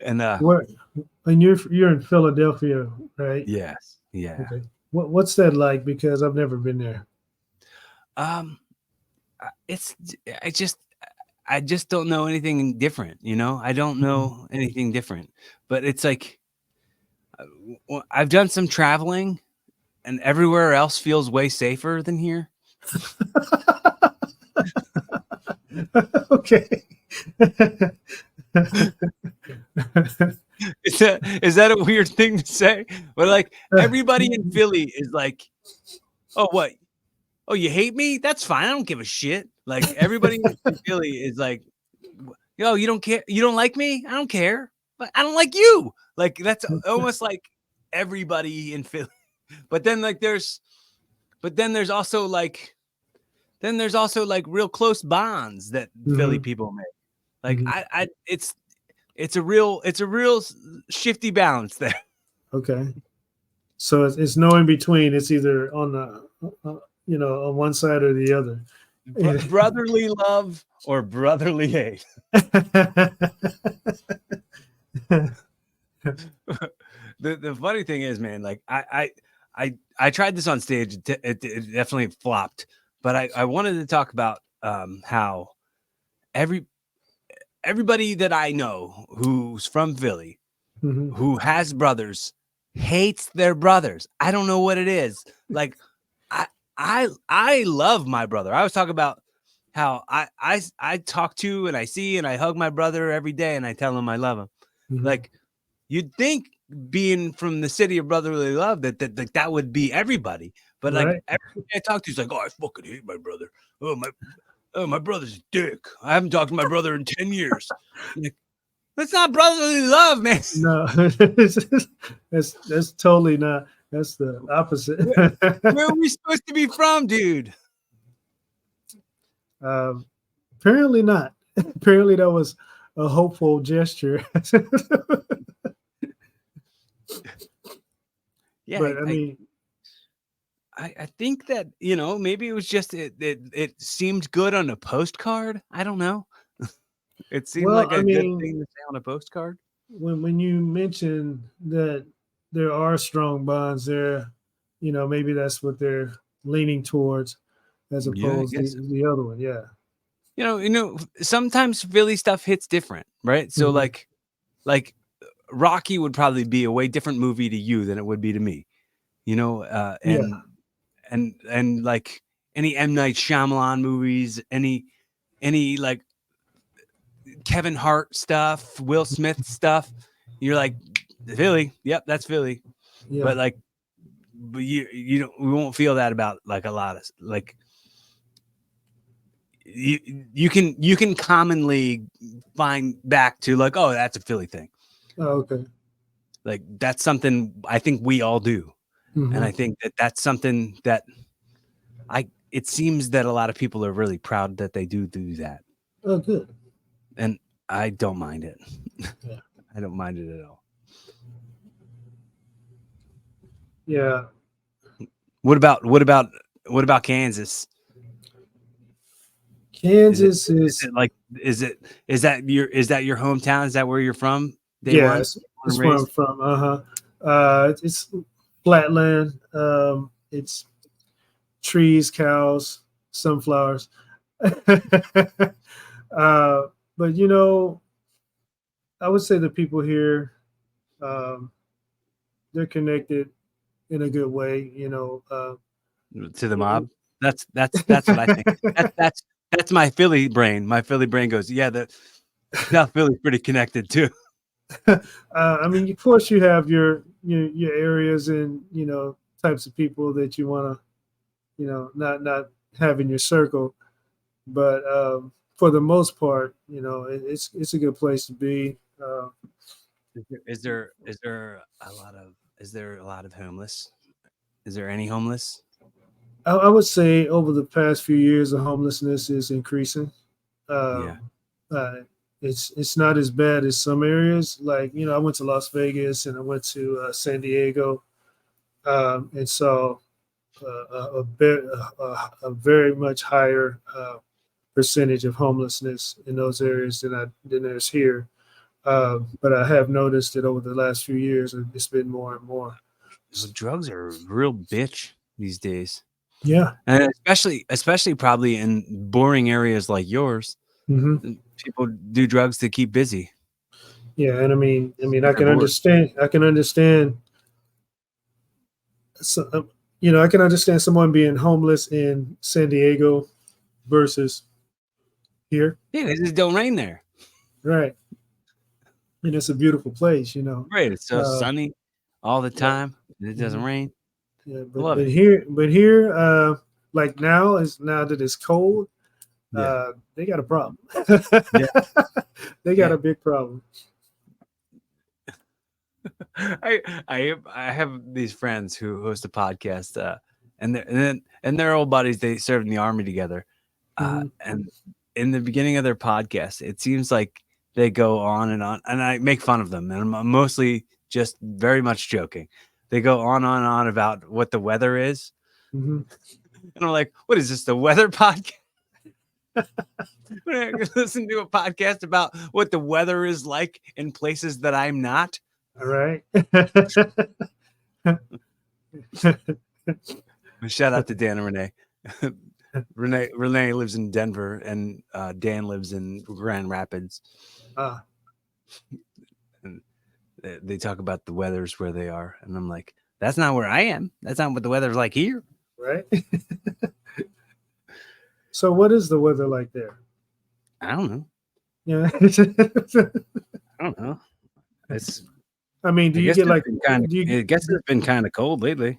Speaker 1: And
Speaker 2: What? And you're in Philadelphia, right?
Speaker 1: yes, yeah.
Speaker 2: Okay. What's that like? Because I've never been there.
Speaker 1: It's I just don't know anything different. You know, I don't know anything different. But it's like I've done some traveling, and everywhere else feels way safer than here.
Speaker 2: Okay.
Speaker 1: Is that a weird thing to say? But like everybody in Philly is like, oh, what? Oh, you hate me? That's fine. I don't give a shit. Like everybody in Philly is like, yo, you don't care. You don't like me? I don't care. But I don't like you. Like that's almost like everybody in Philly. But then there's also like real close bonds that Philly people make. Like it's a real shifty balance there.
Speaker 2: Okay. So it's no in between. It's either on the on one side or the other.
Speaker 1: Brotherly love or brotherly hate. The funny thing is, man, like I tried this on stage. It definitely flopped, but I wanted to talk about how everybody that I know who's from Philly, who has brothers, hates their brothers. I don't know what it is. Like I love my brother. I was talking about how I talk to and I see and I hug my brother every day and I tell him I love him. Like you'd think being from the city of brotherly love that would be everybody, but like everybody I talk to is like, oh, I fucking hate my brother. Oh, my brother's a dick. I haven't talked to my brother in 10 years. Like, that's not brotherly love, man.
Speaker 2: No, that's totally not. That's the opposite.
Speaker 1: Where are we supposed to be from, dude?
Speaker 2: Apparently not. Apparently that was a hopeful gesture.
Speaker 1: Yeah,
Speaker 2: but I mean,
Speaker 1: I think that maybe it was just it seemed good on a postcard. I don't know. It seemed like a good thing to say on a postcard.
Speaker 2: When you mention that there are strong bonds there, maybe that's what they're leaning towards, as opposed to the other one. Yeah.
Speaker 1: Sometimes Philly stuff hits different, right? So like Rocky would probably be a way different movie to you than it would be to me, and like any M. Night Shyamalan movies, any like Kevin Hart stuff, Will Smith stuff, you're like, Philly, yep, that's Philly. Yeah. But we won't feel that about like a lot of like you can commonly find back to like, oh, that's a Philly thing.
Speaker 2: Oh, okay.
Speaker 1: Like that's something I think we all do. And I think that's something that it seems that a lot of people are really proud that they do that.
Speaker 2: Oh, good.
Speaker 1: And I don't mind it.
Speaker 2: Yeah.
Speaker 1: I don't mind it at all.
Speaker 2: Yeah.
Speaker 1: What about Kansas?
Speaker 2: Kansas
Speaker 1: is that your hometown? Is that where you're from?
Speaker 2: Yeah, it's where I'm from. It's flatland. It's trees, cows, sunflowers. But I would say the people here, they're connected in a good way.
Speaker 1: To the mob. That's what I think. That's my Philly brain. My Philly brain goes, yeah, South Philly's pretty connected too.
Speaker 2: I mean, of course, you have your areas and types of people that you want to, not have in your circle, but for the most part, it's a good place to be.
Speaker 1: Is there a lot of homeless? Is there any homeless?
Speaker 2: I would say over the past few years, the homelessness is increasing. It's not as bad as some areas. Like, I went to Las Vegas and I went to San Diego, and saw a very much higher percentage of homelessness in those areas than there's here. But I have noticed that over the last few years, it's been more and more.
Speaker 1: So drugs are a real bitch these days.
Speaker 2: Yeah,
Speaker 1: and especially probably in boring areas like yours. People do drugs to keep busy.
Speaker 2: Yeah, and I mean, I can understand. So, I can understand someone being homeless in San Diego versus here.
Speaker 1: Yeah, it just don't rain there.
Speaker 2: Right. And it's a beautiful place,
Speaker 1: Right. It's so sunny all the time. Yeah. It doesn't rain.
Speaker 2: Yeah, but here, like now that it's cold, they got a problem. They got a big problem.
Speaker 1: I have these friends who host a podcast, and they're old buddies. They served in the army together, and in the beginning of their podcast, it seems like they go on, and I make fun of them, and I'm mostly just very much joking. They go on and on about what the weather is, and I'm like, "What is this? The weather podcast?" When I listen to a podcast about what the weather is like in places that I'm not.
Speaker 2: All right.
Speaker 1: Shout out to Dan and Renee. Renee lives in Denver, and Dan lives in Grand Rapids. And they talk about the weathers where they are, and I'm like, that's not where I am. That's not what the weather's like here.
Speaker 2: Right. So what is the weather like there?
Speaker 1: I don't know.
Speaker 2: Yeah.
Speaker 1: I don't know. It's.
Speaker 2: I mean, do you get like?
Speaker 1: I guess it's been kind of cold lately.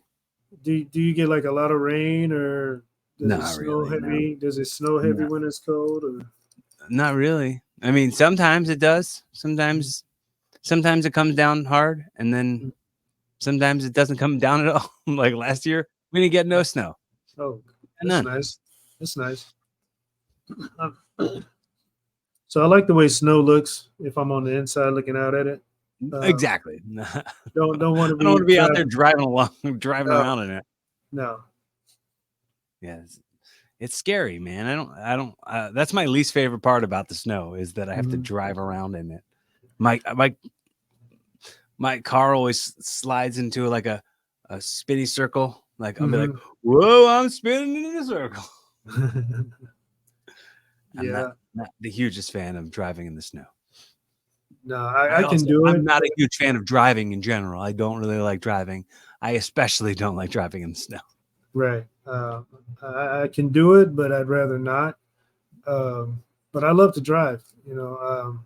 Speaker 2: Do you get like a lot of rain, or does
Speaker 1: Not
Speaker 2: it snow
Speaker 1: really,
Speaker 2: heavy?
Speaker 1: no.
Speaker 2: Does it snow heavy
Speaker 1: No.
Speaker 2: when it's cold? Or?
Speaker 1: Not really. I mean, sometimes it does. Sometimes it comes down hard, and then sometimes it doesn't come down at all. Like last year, we didn't get no snow.
Speaker 2: Oh, that's nice. That's nice. So I like the way snow looks if I'm on the inside looking out at it.
Speaker 1: Exactly.
Speaker 2: Don't want to be.
Speaker 1: I don't want to be out there driving around in it.
Speaker 2: No.
Speaker 1: Yeah, it's scary, man. I don't. That's my least favorite part about the snow is that I have to drive around in it. My car always slides into like a spinny circle. Like I'll be like, "Whoa, I'm spinning in a circle." I'm not the hugest fan of driving in the snow.
Speaker 2: No, I can do it.
Speaker 1: I'm not a huge fan of driving in general. I don't really like driving. I especially don't like driving in the snow.
Speaker 2: Right. I can do it, but I'd rather not. But I love to drive. You know,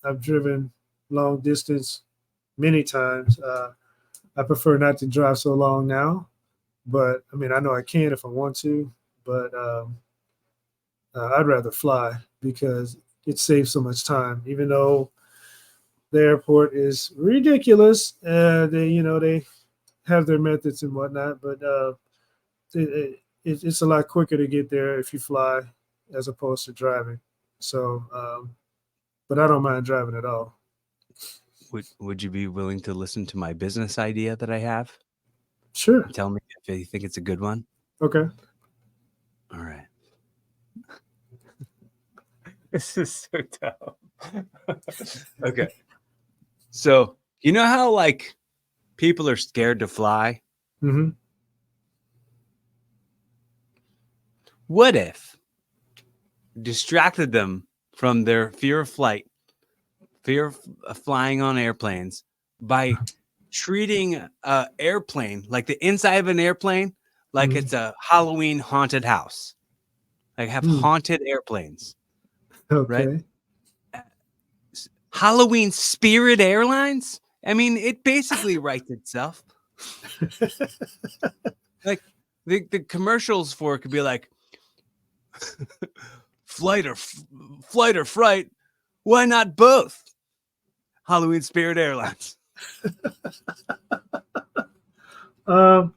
Speaker 2: I've driven long distance many times. I prefer not to drive so long now, but I mean, I know I can if I want to, but I'd rather fly because it saves so much time, even though the airport is ridiculous. They have their methods and whatnot, but it's a lot quicker to get there if you fly as opposed to driving. So, but I don't mind driving at all.
Speaker 1: Would you be willing to listen to my business idea that I have?
Speaker 2: Sure.
Speaker 1: Tell me if you think it's a good one.
Speaker 2: Okay.
Speaker 1: All right. This is so dumb. Okay. So, you know how like people are scared to fly?
Speaker 2: Mm-hmm.
Speaker 1: What if distracted them from their fear of flight, fear of flying on airplanes by treating an airplane, like the inside of an airplane, like it's a Halloween haunted house? Like have haunted airplanes.
Speaker 2: Okay.
Speaker 1: Right? Halloween Spirit Airlines? I mean, it basically writes itself. Like the commercials for it could be like flight or fright. Why not both? Halloween Spirit Airlines.
Speaker 2: I'm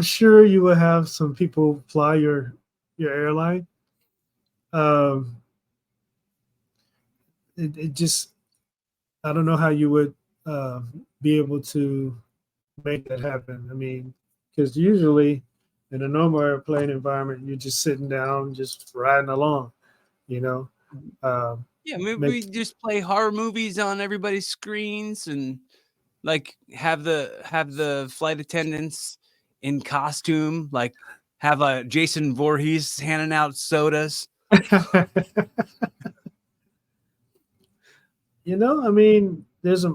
Speaker 2: sure you will have some people fly your airline. It just, I don't know how you would be able to make that happen. I mean, because usually in a normal airplane environment, you're just sitting down, just riding along, you know.
Speaker 1: Yeah, maybe we just play horror movies on everybody's screens and like have the flight attendants in costume, like have a Jason Voorhees handing out sodas.
Speaker 2: I mean, I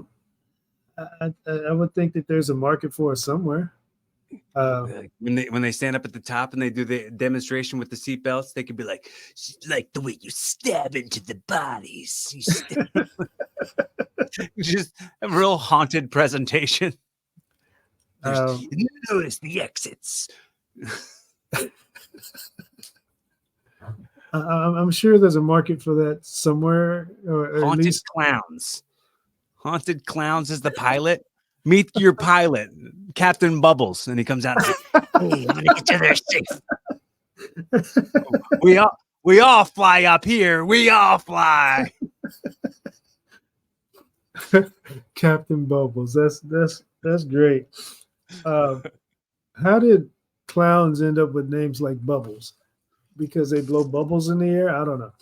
Speaker 2: would think that there's a market for it somewhere.
Speaker 1: When they stand up at the top and they do the demonstration with the seatbelts, they could be like the way you stab into the bodies. Just a real haunted presentation. Notice the exits.
Speaker 2: I'm sure there's a market for that somewhere, or
Speaker 1: haunted
Speaker 2: at least
Speaker 1: clowns. Haunted clowns is the pilot. Meet your pilot, Captain Bubbles, and he comes out and says, "Hey, make it to there safe. We all fly up here. We all fly."
Speaker 2: Captain Bubbles. That's great. How did clowns end up with names like Bubbles? Because they blow bubbles in the air? I don't know.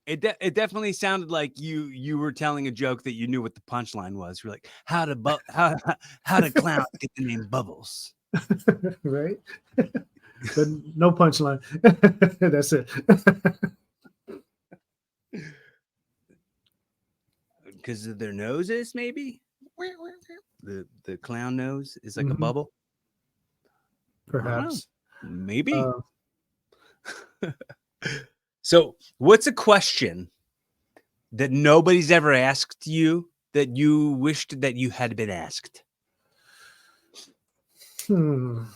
Speaker 1: It definitely sounded like you were telling a joke that you knew what the punchline was. You're like, how did clowns get the name Bubbles?
Speaker 2: Right? But no punchline. That's it.
Speaker 1: Because of their noses, maybe? The clown nose is like a bubble?
Speaker 2: Perhaps.
Speaker 1: Maybe. So, what's a question that nobody's ever asked you that you wished that you had been asked? Can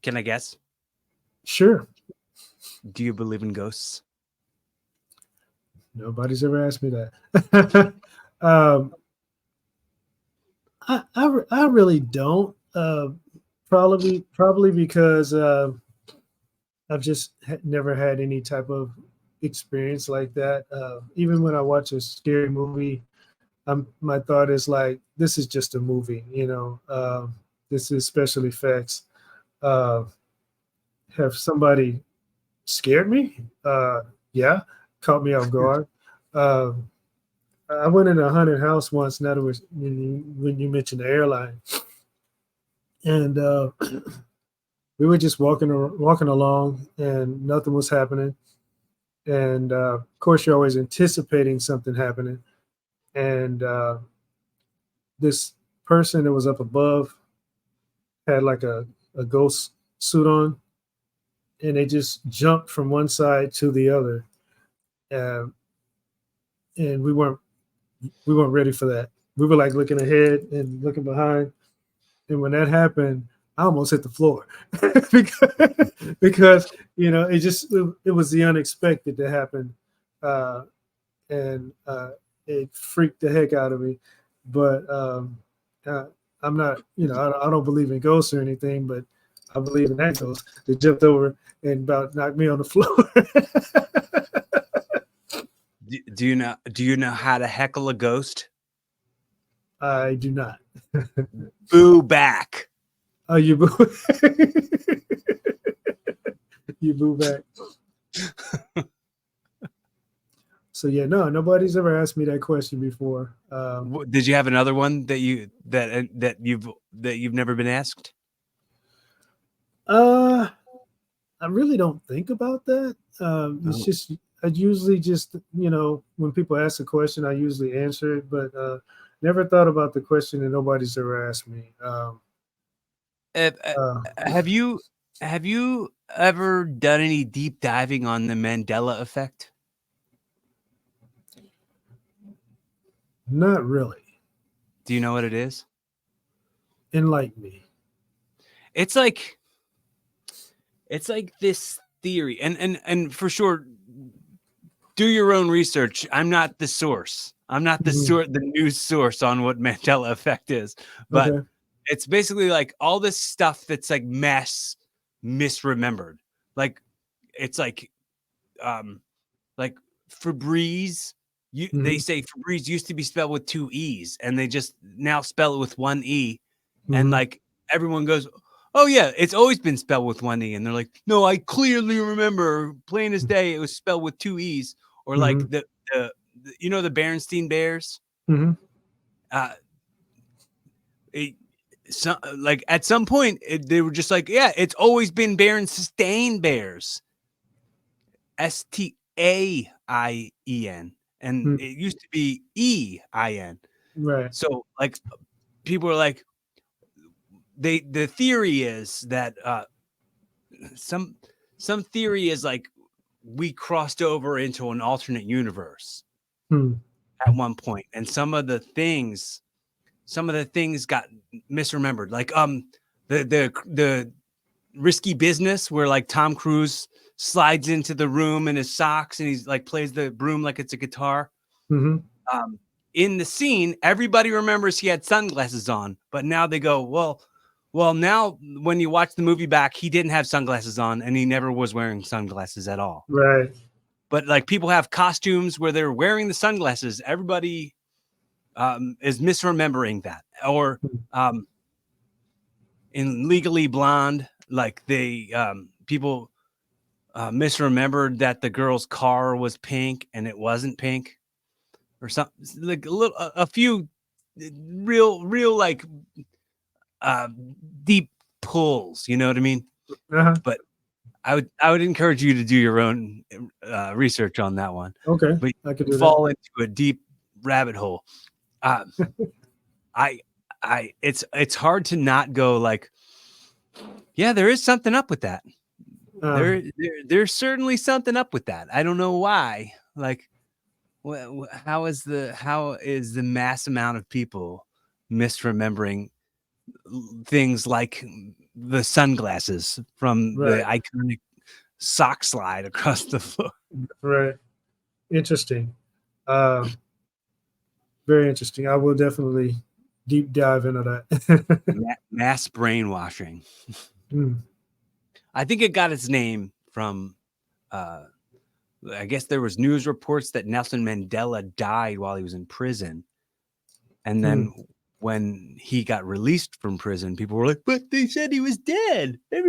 Speaker 1: I guess?
Speaker 2: Sure.
Speaker 1: Do you believe in ghosts?
Speaker 2: Nobody's ever asked me that. I really don't. Probably because I've just never had any type of experience like that. Even when I watch a scary movie, my thought is like, this is just a movie, you know. This is special effects. Have somebody scared me? Yeah, caught me off guard. I went in a haunted house once. Now that was when you mentioned the airline, and we were just walking along, and nothing was happening. And of course, you're always anticipating something happening. And this person that was up above had like a ghost suit on, and they just jumped from one side to the other. And we weren't ready for that. We were like looking ahead and looking behind. And when that happened, I almost hit the floor because you know, it was the unexpected that happened. And it freaked the heck out of me. But I'm not, you know, I don't believe in ghosts or anything, but I believe in that ghost that jumped over and about knocked me on the floor.
Speaker 1: Do you know how to heckle a ghost?
Speaker 2: I do not.
Speaker 1: Boo back.
Speaker 2: Oh, you boo. You boo back. So yeah, no, nobody's ever asked me that question before.
Speaker 1: Did you have another one that you've never been asked?
Speaker 2: I really don't think about that. It's just I usually just, you know, when people ask a question, I usually answer it, but never thought about the question that nobody's ever asked me.
Speaker 1: Have you ever done any deep diving on the Mandela effect?
Speaker 2: Not really.
Speaker 1: Do you know what it is?
Speaker 2: Enlighten me.
Speaker 1: It's like this theory, and for sure, do your own research. I'm not the source. I'm not the the news source on what Mandela effect is, but it's basically like all this stuff that's like misremembered. Like it's like Febreze. They say Febreze used to be spelled with 2 E's, and they just now spell it with 1 E, and like everyone goes, "Oh yeah, it's always been spelled with 1 E," and they're like, "No, I clearly remember, plain as day, it was spelled with 2 E's." Or like the you know, the Berenstain Bears. Like at some point they were just like, yeah, it's always been Berenstain Bears. STAIEN, and it used to be EIN.
Speaker 2: Right.
Speaker 1: So like people are like, the theory is that some theory is like we crossed over into an alternate universe at one point, and some of the things, some of the things got misremembered. Like the Risky Business, where like Tom Cruise slides into the room in his socks and he's like plays the broom like it's a guitar.
Speaker 2: Mm-hmm.
Speaker 1: In the scene, everybody remembers he had sunglasses on, but now they go, well, now when you watch the movie back, he didn't have sunglasses on and he never was wearing sunglasses at all.
Speaker 2: Right.
Speaker 1: But like people have costumes where they're wearing the sunglasses. Everybody is misremembering that. Or in Legally Blonde, like people misremembered that the girl's car was pink and it wasn't pink, or something. Like a few real like deep pulls. You know what I mean?
Speaker 2: Uh-huh.
Speaker 1: But I would encourage you to do your own research on that one.
Speaker 2: Okay,
Speaker 1: but
Speaker 2: I could do
Speaker 1: fall
Speaker 2: that.
Speaker 1: into a deep rabbit hole. It's hard to not go like, yeah, there is something up with that. There's certainly something up with that. I don't know why. Like, how is the mass amount of people misremembering things like the sunglasses from the iconic sock slide across the floor?
Speaker 2: Right. Interesting. Very interesting. I will definitely deep dive into that.
Speaker 1: Mass brainwashing.
Speaker 2: Mm.
Speaker 1: I think it got its name from, I guess there was news reports that Nelson Mandela died while he was in prison. And then when he got released from prison, people were like, but they said he was dead. There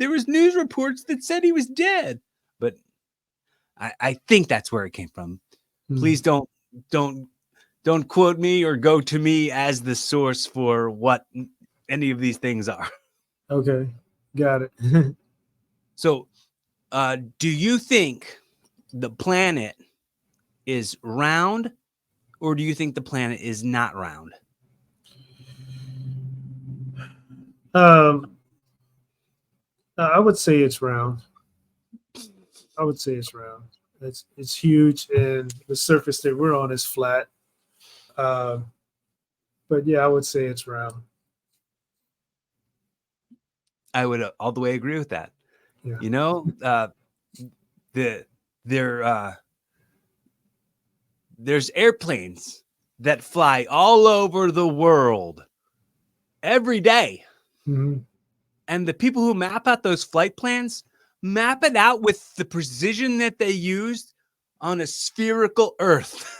Speaker 1: was news reports that said he was dead. But I think that's where it came from. Please don't quote me or go to me as the source for what any of these things are.
Speaker 2: Okay, got it.
Speaker 1: So, do you think the planet is round, or do you think the planet is not round?
Speaker 2: I would say it's round. It's huge, and the surface that we're on is flat. But yeah, I would say it's round.
Speaker 1: I would all the way agree with that.
Speaker 2: Yeah.
Speaker 1: You know, there's airplanes that fly all over the world every day.
Speaker 2: Mm-hmm.
Speaker 1: And the people who map out those flight plans map it out with the precision that they used on a spherical Earth.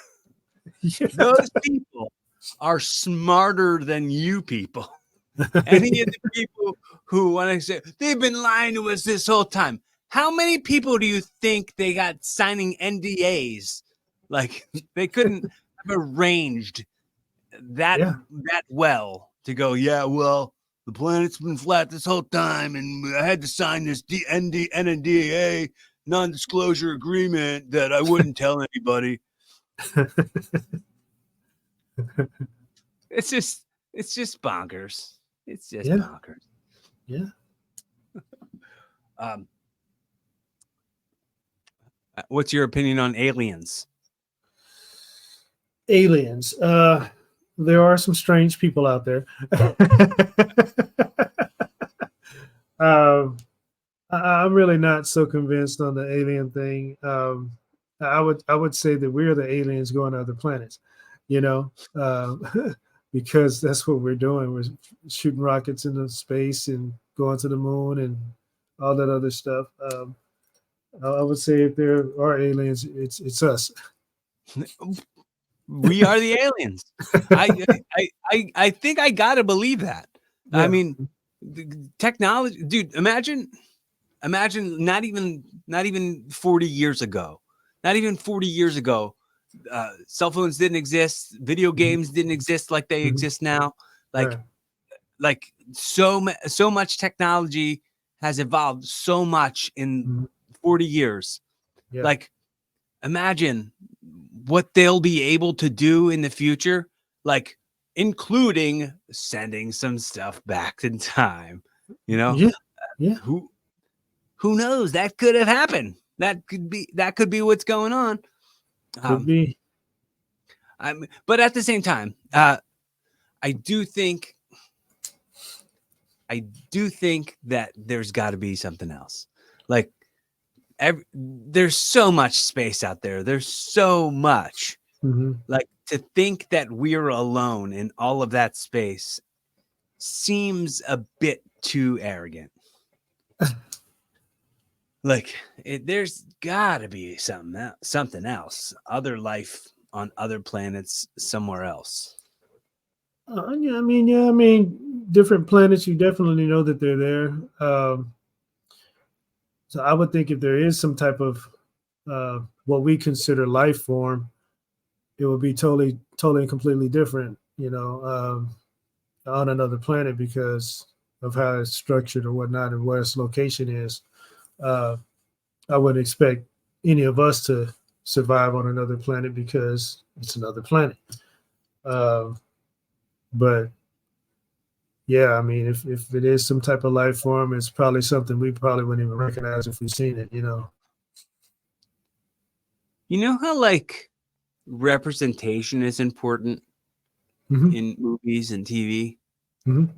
Speaker 1: Yeah. Those people are smarter than you people. Any of the people who want to say they've been lying to us this whole time. How many people do you think they got signing NDAs? Like they couldn't have arranged that well to go, yeah, well, the planet's been flat this whole time, and I had to sign this NDA, non-disclosure agreement, that I wouldn't tell anybody. It's just bonkers. It's just bonkers.
Speaker 2: Yeah.
Speaker 1: What's your opinion on aliens?
Speaker 2: Aliens. There are some strange people out there. I'm really not so convinced on the alien thing. I would say that we're the aliens going to other planets, because that's what we're doing. We're shooting rockets into space and going to the moon and all that other stuff. I would say if there are aliens, it's us.
Speaker 1: We are the aliens. I think I gotta believe that. Yeah. I mean, the technology, dude. Imagine not even 40 years ago. Not even 40 years ago, cell phones didn't exist. Video games didn't exist like they exist now. Like so much technology has evolved so much in 40 years. Yeah. Like, imagine what they'll be able to do in the future, like including sending some stuff back in time,
Speaker 2: Yeah.
Speaker 1: Who knows? That could have happened. That could be what's going on.
Speaker 2: Could be.
Speaker 1: But at the same time, I do think that there's got to be something else. Like there's so much space out there. There's so much.
Speaker 2: Mm-hmm.
Speaker 1: Like to think that we're alone in all of that space seems a bit too arrogant. Like there's got to be something else, other life on other planets somewhere else.
Speaker 2: Yeah, I mean, different planets. You definitely know that they're there. So I would think if there is some type of what we consider life form, it would be totally and completely different, on another planet because of how it's structured or whatnot and where its location is. I wouldn't expect any of us to survive on another planet because it's another planet. But yeah, I mean, if it is some type of life form, it's probably something we probably wouldn't even recognize if we've seen it,
Speaker 1: You know how like representation is important in movies and TV?
Speaker 2: Mm-hmm.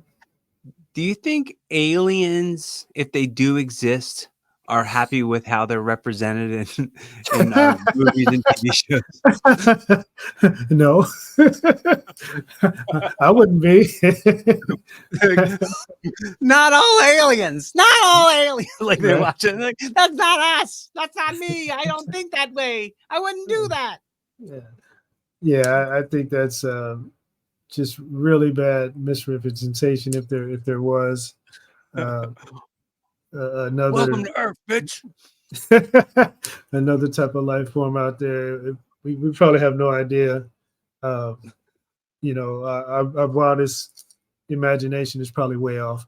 Speaker 1: Do you think aliens, if they do exist, are happy with how they're represented in our movies and TV shows?
Speaker 2: No, I wouldn't be.
Speaker 1: Not all aliens. Like they're watching. Like, that's not us. That's not me. I don't think that way. I wouldn't do that.
Speaker 2: Yeah. I think that's just really bad misrepresentation. If there was another.
Speaker 1: Welcome to Earth, bitch.
Speaker 2: Another type of life form out there. We probably have no idea. Our wildest imagination is probably way off.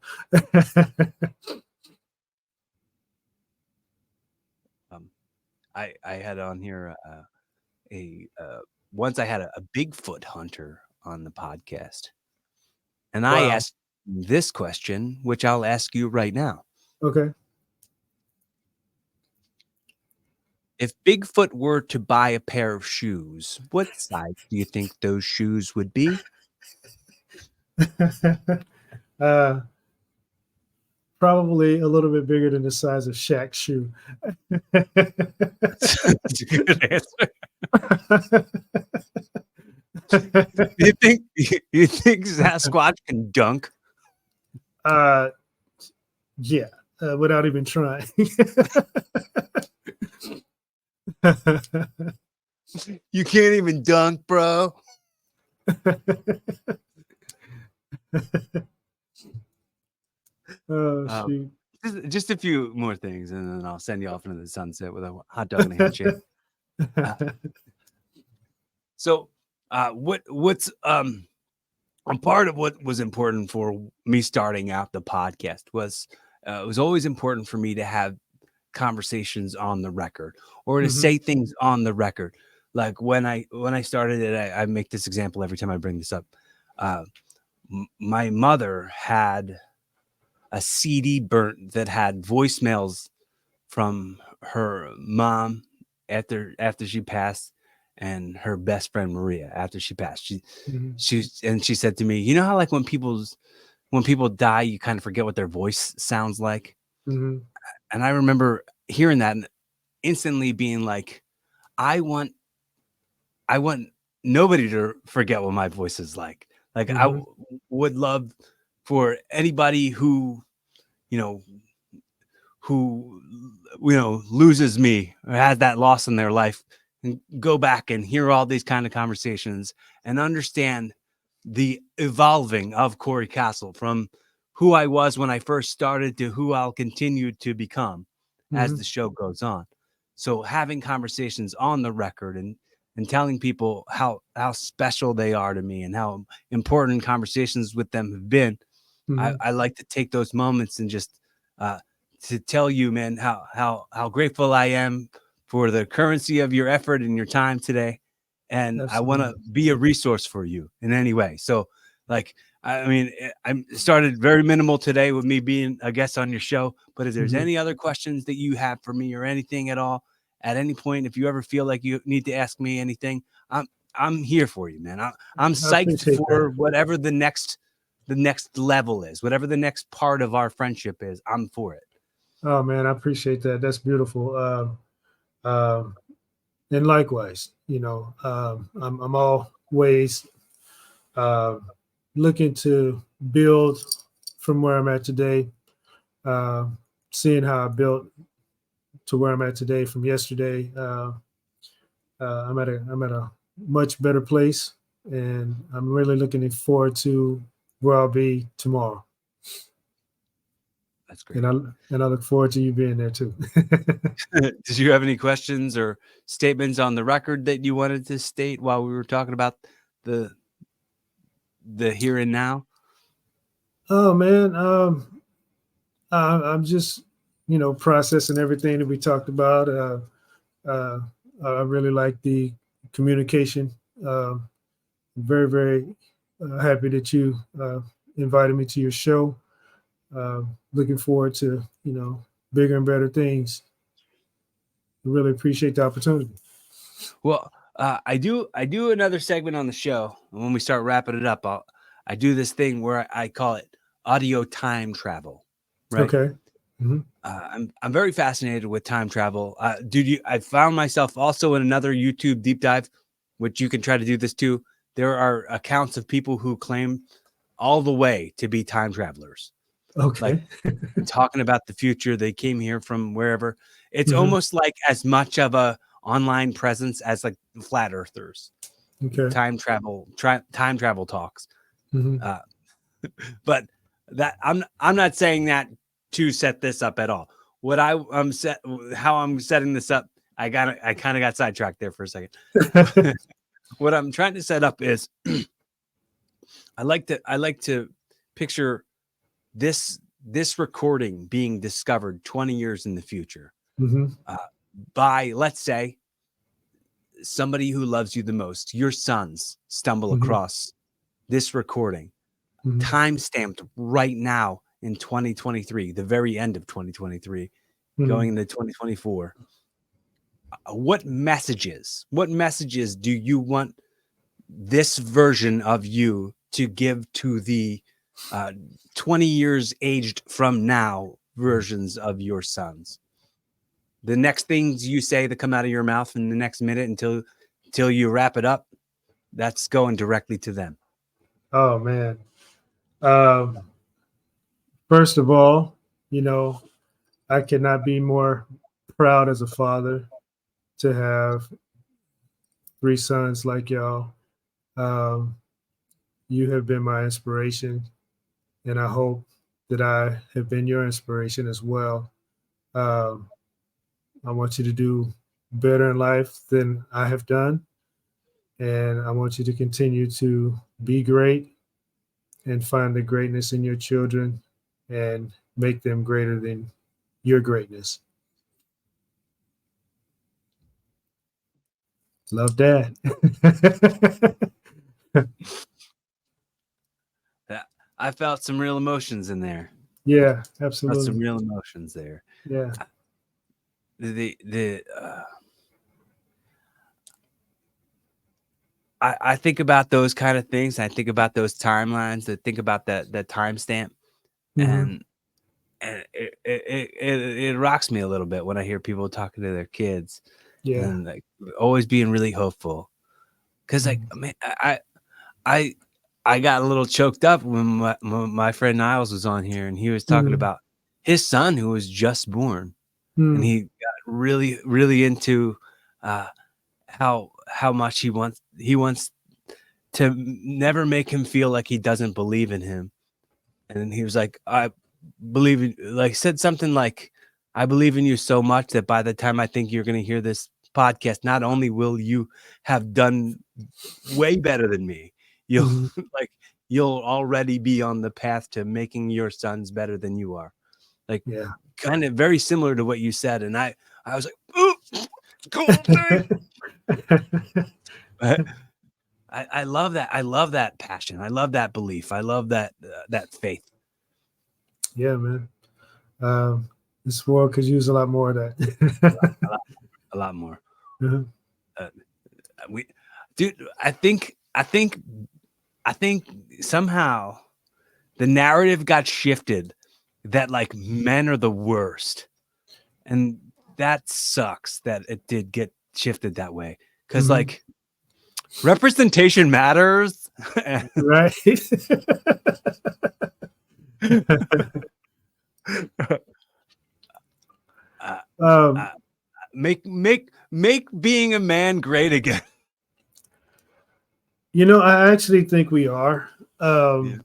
Speaker 1: I had on here once I had a Bigfoot hunter on the podcast, and I asked this question, which I'll ask you right now.
Speaker 2: Okay.
Speaker 1: If Bigfoot were to buy a pair of shoes, what size do you think those shoes would be?
Speaker 2: Probably a little bit bigger than the size of Shaq's shoe.
Speaker 1: That's a good answer. You think Sasquatch can dunk?
Speaker 2: Yeah, without even trying.
Speaker 1: You can't even dunk, bro.
Speaker 2: Oh, shoot.
Speaker 1: Just a few more things, and then I'll send you off into the sunset with a hot dog and a handshake. So, what's a part of what was important for me starting out the podcast was it was always important for me to have conversations on the record or to say things on the record. Like when I started it, I make this example every time I bring this up. My mother had a CD burnt that had voicemails from her mom after she passed, and her best friend Maria after she passed. She said to me, you know how like when people die, you kind of forget what their voice sounds like. And I remember hearing that and instantly being like, I want nobody to forget what my voice is like. Like I would love for anybody who loses me or has that loss in their life and go back and hear all these kind of conversations and understand the evolving of Cory Kastle from who I was when I first started to who I'll continue to become as the show goes on. So having conversations on the record and telling people how special they are to me and how important conversations with them have been. I like to take those moments and just to tell you, man, how grateful I am for the currency of your effort and your time today. And I want to be a resource for you in any way. So like, I mean, I started very minimal today with me being a guest on your show, but if there's any other questions that you have for me or anything at all, at any point, if you ever feel like you need to ask me anything, I'm here for you, man. I'm
Speaker 2: I
Speaker 1: psyched
Speaker 2: appreciate
Speaker 1: for
Speaker 2: that.
Speaker 1: whatever the next level is, whatever the next part of our friendship is. I'm for it.
Speaker 2: Oh man, I appreciate that. That's beautiful. Um, and likewise, I'm always uh, looking to build from where I'm at today. Uh, Seeing how I built to where I'm at today from yesterday. I'm at a much better place, and I'm really looking forward to where I'll be tomorrow.
Speaker 1: That's great.
Speaker 2: And I look forward to you being there too.
Speaker 1: Did you have any questions or statements on the record that you wanted to state while we were talking about the here and now?
Speaker 2: Oh man, I'm just processing everything that we talked about. I really like the communication. Very, very happy that you invited me to your show. Looking forward to bigger and better things. I really appreciate the opportunity.
Speaker 1: Well, I do another segment on the show, and when we start wrapping it up, I do this thing where I call it audio time travel. Right?
Speaker 2: Okay. Mm-hmm.
Speaker 1: I'm very fascinated with time travel. Dude, I found myself also in another YouTube deep dive, which you can try to do this too. There are accounts of people who claim all the way to be time travelers.
Speaker 2: Okay.
Speaker 1: Like talking about the future. They came here from wherever. It's
Speaker 2: Mm-hmm.
Speaker 1: almost like as much of a online presence as like flat earthers.
Speaker 2: Okay.
Speaker 1: Time travel talks.
Speaker 2: Mm-hmm.
Speaker 1: But that I'm not saying that to set this up at all. What how I'm setting this up, I kind of got sidetracked there for a second. What I'm trying to set up is I like to picture this recording being discovered 20 years in the future.
Speaker 2: Mm-hmm.
Speaker 1: By, let's say, somebody who loves you the most. Your sons stumble
Speaker 2: Mm-hmm.
Speaker 1: across this recording,
Speaker 2: Mm-hmm.
Speaker 1: time stamped right now in 2023, the very end of 2023,
Speaker 2: Mm-hmm.
Speaker 1: going into 2024. What messages do you want this version of you to give to the 20 years aged from now versions of your sons? The next things you say that come out of your mouth in the next minute until you wrap it up, that's going directly to them.
Speaker 2: Oh man. First of all, I cannot be more proud as a father to have 3 sons like y'all. You have been my inspiration, and I hope that I have been your inspiration as well. Um, I want you to do better in life than I have done, and I want you to continue to be great and find the greatness in your children and make them greater than your greatness. Love, Dad.
Speaker 1: I felt some real emotions in there.
Speaker 2: Yeah,
Speaker 1: Felt
Speaker 2: absolutely.
Speaker 1: some real emotions there.
Speaker 2: Yeah.
Speaker 1: I think about those kind of things. I think about those timelines. I think about that timestamp,
Speaker 2: Mm-hmm.
Speaker 1: and it rocks me a little bit when I hear people talking to their kids,
Speaker 2: Yeah.
Speaker 1: and like always being really hopeful. Because like,
Speaker 2: Mhm.
Speaker 1: man, I got a little choked up when my friend Niles was on here, and he was talking
Speaker 2: Mhm.
Speaker 1: about his son who was just born, and
Speaker 2: Mm.
Speaker 1: he got really, really into how much he wants to never make him feel like he doesn't believe in him. And he was like, I believe in, like, said something like, I believe in you so much that by the time I think you're going to hear this podcast, not only will you have done way better than me, you'll
Speaker 2: Mhm.
Speaker 1: you'll already be on the path to making your sons better than you are. Like,
Speaker 2: Yeah.
Speaker 1: kind of very similar to what you said. And I was like, ooh, cool thing. I love that. I love that passion. I love that belief. I love that faith.
Speaker 2: Yeah, man. This world could use a lot more of that.
Speaker 1: A lot more.
Speaker 2: Uh-huh.
Speaker 1: We Dude, I think somehow the narrative got shifted that like men are the worst. And that sucks that it did get shifted that way. Because like representation matters.
Speaker 2: Right.
Speaker 1: Make being a man great again.
Speaker 2: I actually think we are. And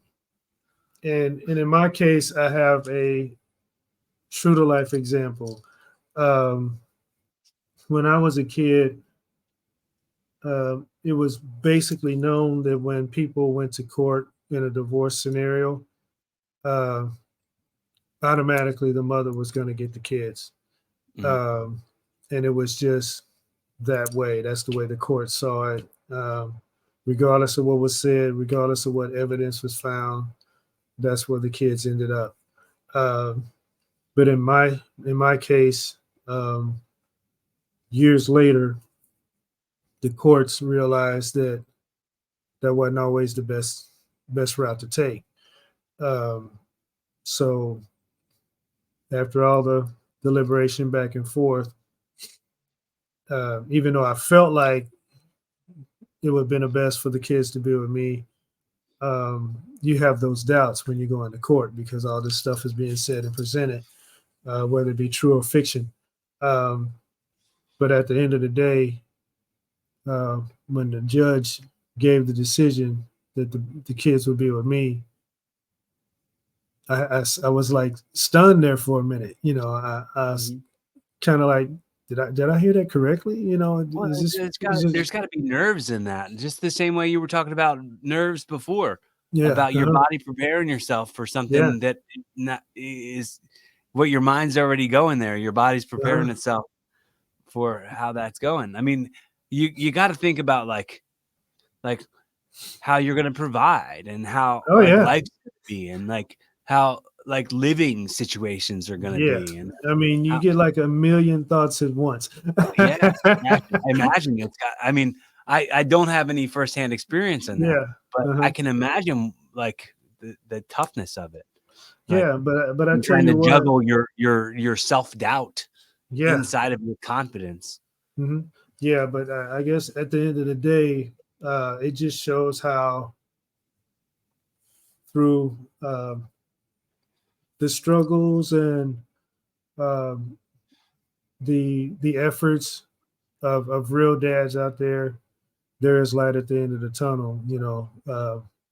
Speaker 2: in my case, I have a true to life example. When I was a kid, it was basically known that when people went to court in a divorce scenario, automatically the mother was going to get the kids. And it was just that way. That's the way the court saw it. Regardless of what was said, regardless of what evidence was found, that's where the kids ended up. But in my case, years later, the courts realized that wasn't always the best route to take. So after all the deliberation back and forth, even though I felt like it would have been the best for the kids to be with me, you have those doubts when you go into court because all this stuff is being said and presented, whether it be true or fiction. But at the end of the day, when the judge gave the decision that the kids would be with me, I was like stunned there for a minute. I was kind of like, did I hear that correctly?
Speaker 1: Well, there's got to be nerves in that, just the same way you were talking about nerves before, about your body preparing yourself for something that not is what your mind's already going there. Your body's preparing itself for how that's going. I mean, you got to think about like how you're going to provide and how life's going to be and like how like living situations are going to be. And
Speaker 2: I mean, you get like a million thoughts at once.
Speaker 1: I imagine it's got, I mean, I don't have any firsthand experience in that, but I can imagine like the toughness of it. Like,
Speaker 2: but I'm
Speaker 1: trying to juggle your self-doubt inside of your confidence.
Speaker 2: Yeah, but I guess at the end of the day, it just shows how through the struggles and the efforts of real dads out there, there is light at the end of the tunnel.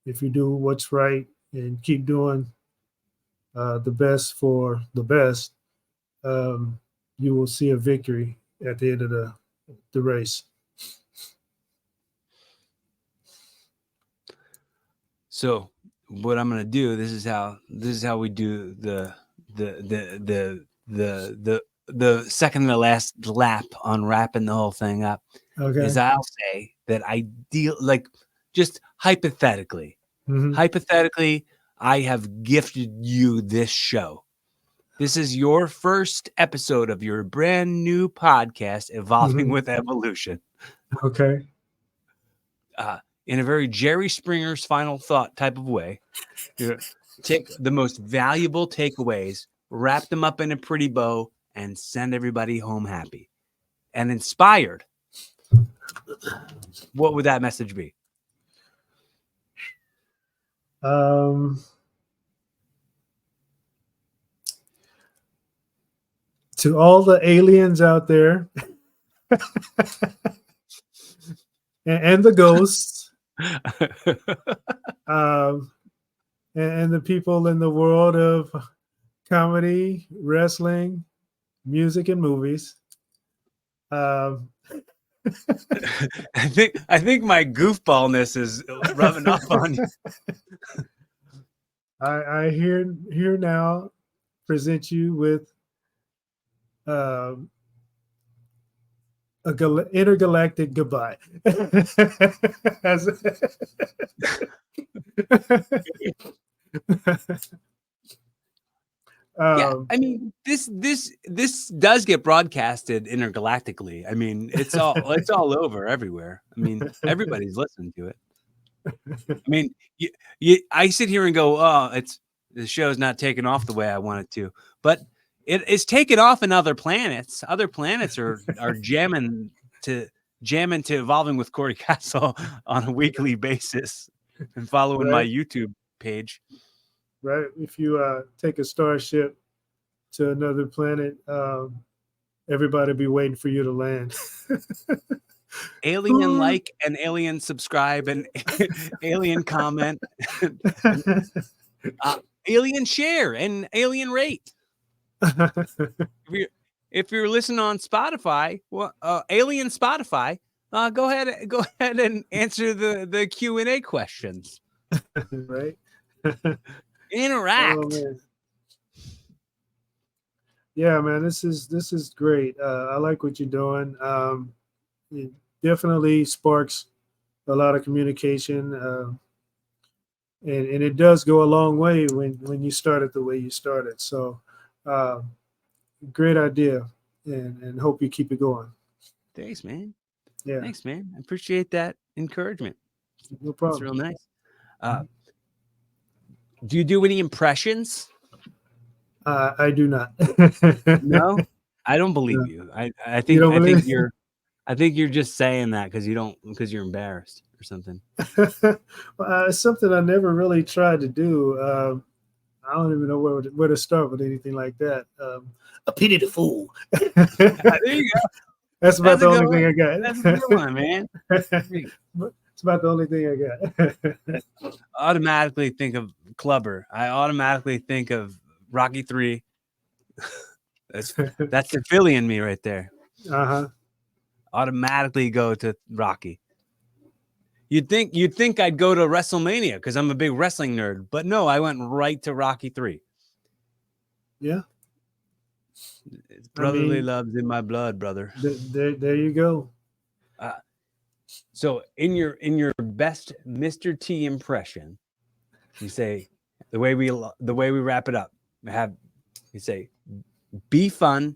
Speaker 2: If you do what's right and keep doing the best for the best, you will see a victory at the end of the race.
Speaker 1: So what I'm gonna do, this is how we do the second to last lap on wrapping the whole thing up.
Speaker 2: Okay.
Speaker 1: Is I'll say that like just hypothetically, I have gifted you this show. This is your first episode of your brand new podcast, Evolving with Evolution.
Speaker 2: Okay.
Speaker 1: In a very Jerry Springer's final thought type of way, take the most valuable takeaways, wrap them up in a pretty bow, and send everybody home happy and inspired. What would that message be?
Speaker 2: To all the aliens out there and the ghosts, and the people in the world of comedy, wrestling, music, and movies.
Speaker 1: I think my goofballness is rubbing off on you.
Speaker 2: I here now present you with intergalactic goodbye.
Speaker 1: Yeah, I mean, this does get broadcasted intergalactically. I mean, it's all over everywhere. I mean, everybody's listening to it. I mean, I sit here and go, oh, the show's not taking off the way I want it to, but it's taken off in other planets. Other planets are jamming to Evolving with Cory Kastle on a weekly basis and following my YouTube page.
Speaker 2: Right. If you take a starship to another planet, everybody be waiting for you to land.
Speaker 1: Alien like and alien subscribe and alien comment, alien share and alien rate. If you're listening on Spotify, well, alien Spotify, go ahead and answer the Q&A questions.
Speaker 2: Right.
Speaker 1: Interact.
Speaker 2: Oh, man. Yeah, man, this is great. I like what you're doing. It definitely sparks a lot of communication, and it does go a long way when you start it the way you started. So, great idea, and hope you keep it going.
Speaker 1: Thanks, man.
Speaker 2: Yeah,
Speaker 1: thanks, man. I appreciate that encouragement.
Speaker 2: No problem.
Speaker 1: It's real nice. Do you do any impressions?
Speaker 2: I do not.
Speaker 1: No, I don't believe you. I think you're just saying that because you're embarrassed or something.
Speaker 2: Well, it's something I never really tried to do. I don't even know where to start with anything like that. A pity the fool.
Speaker 1: There you go.
Speaker 2: That's about the only thing I got.
Speaker 1: That's a good one, man.
Speaker 2: It's about the only thing I got.
Speaker 1: Automatically think of Clubber. I automatically think of Rocky 3. That's the Philly in me right there. Automatically go to Rocky. You'd think I'd go to WrestleMania because I'm a big wrestling nerd, but no, I went right to Rocky 3.
Speaker 2: Yeah.
Speaker 1: It's brotherly love's in my blood, brother.
Speaker 2: There you go.
Speaker 1: So in your best Mr. T impression, you say the way we wrap it up. You say, be fun,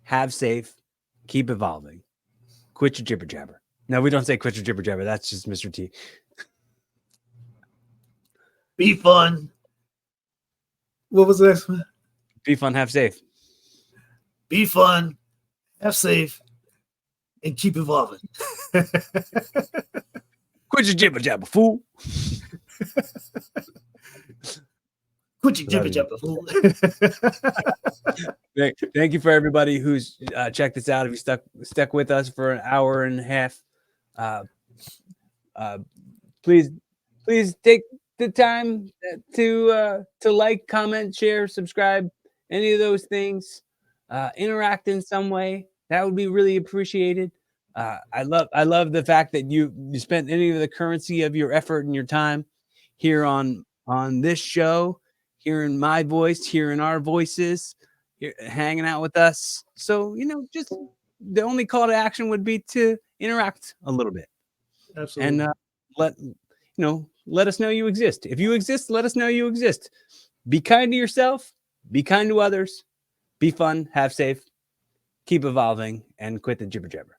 Speaker 1: have safe, keep evolving, quit your jibber jabber. No, we don't say quit your jibber jabber. That's just Mr. T.
Speaker 2: Be fun. What was the next one?
Speaker 1: Be fun, have safe.
Speaker 2: Be fun, have safe, and keep evolving.
Speaker 1: Quit your jibber jabber, fool.
Speaker 2: Quit your jibber jabber, fool.
Speaker 1: Thank you for everybody who's checked this out. If you stuck with us for an hour and a half, please take the time to like, comment, share, subscribe, any of those things. Interact in some way. That would be really appreciated. I love the fact that you spent any of the currency of your effort and your time here on this show, hearing my voice, hearing our voices, hanging out with us. So, just the only call to action would be to interact a little bit.
Speaker 2: Absolutely.
Speaker 1: And let us know you exist. If you exist, let us know you exist. Be kind to yourself, be kind to others, be fun, have safe, keep evolving, and quit the jibber jabber.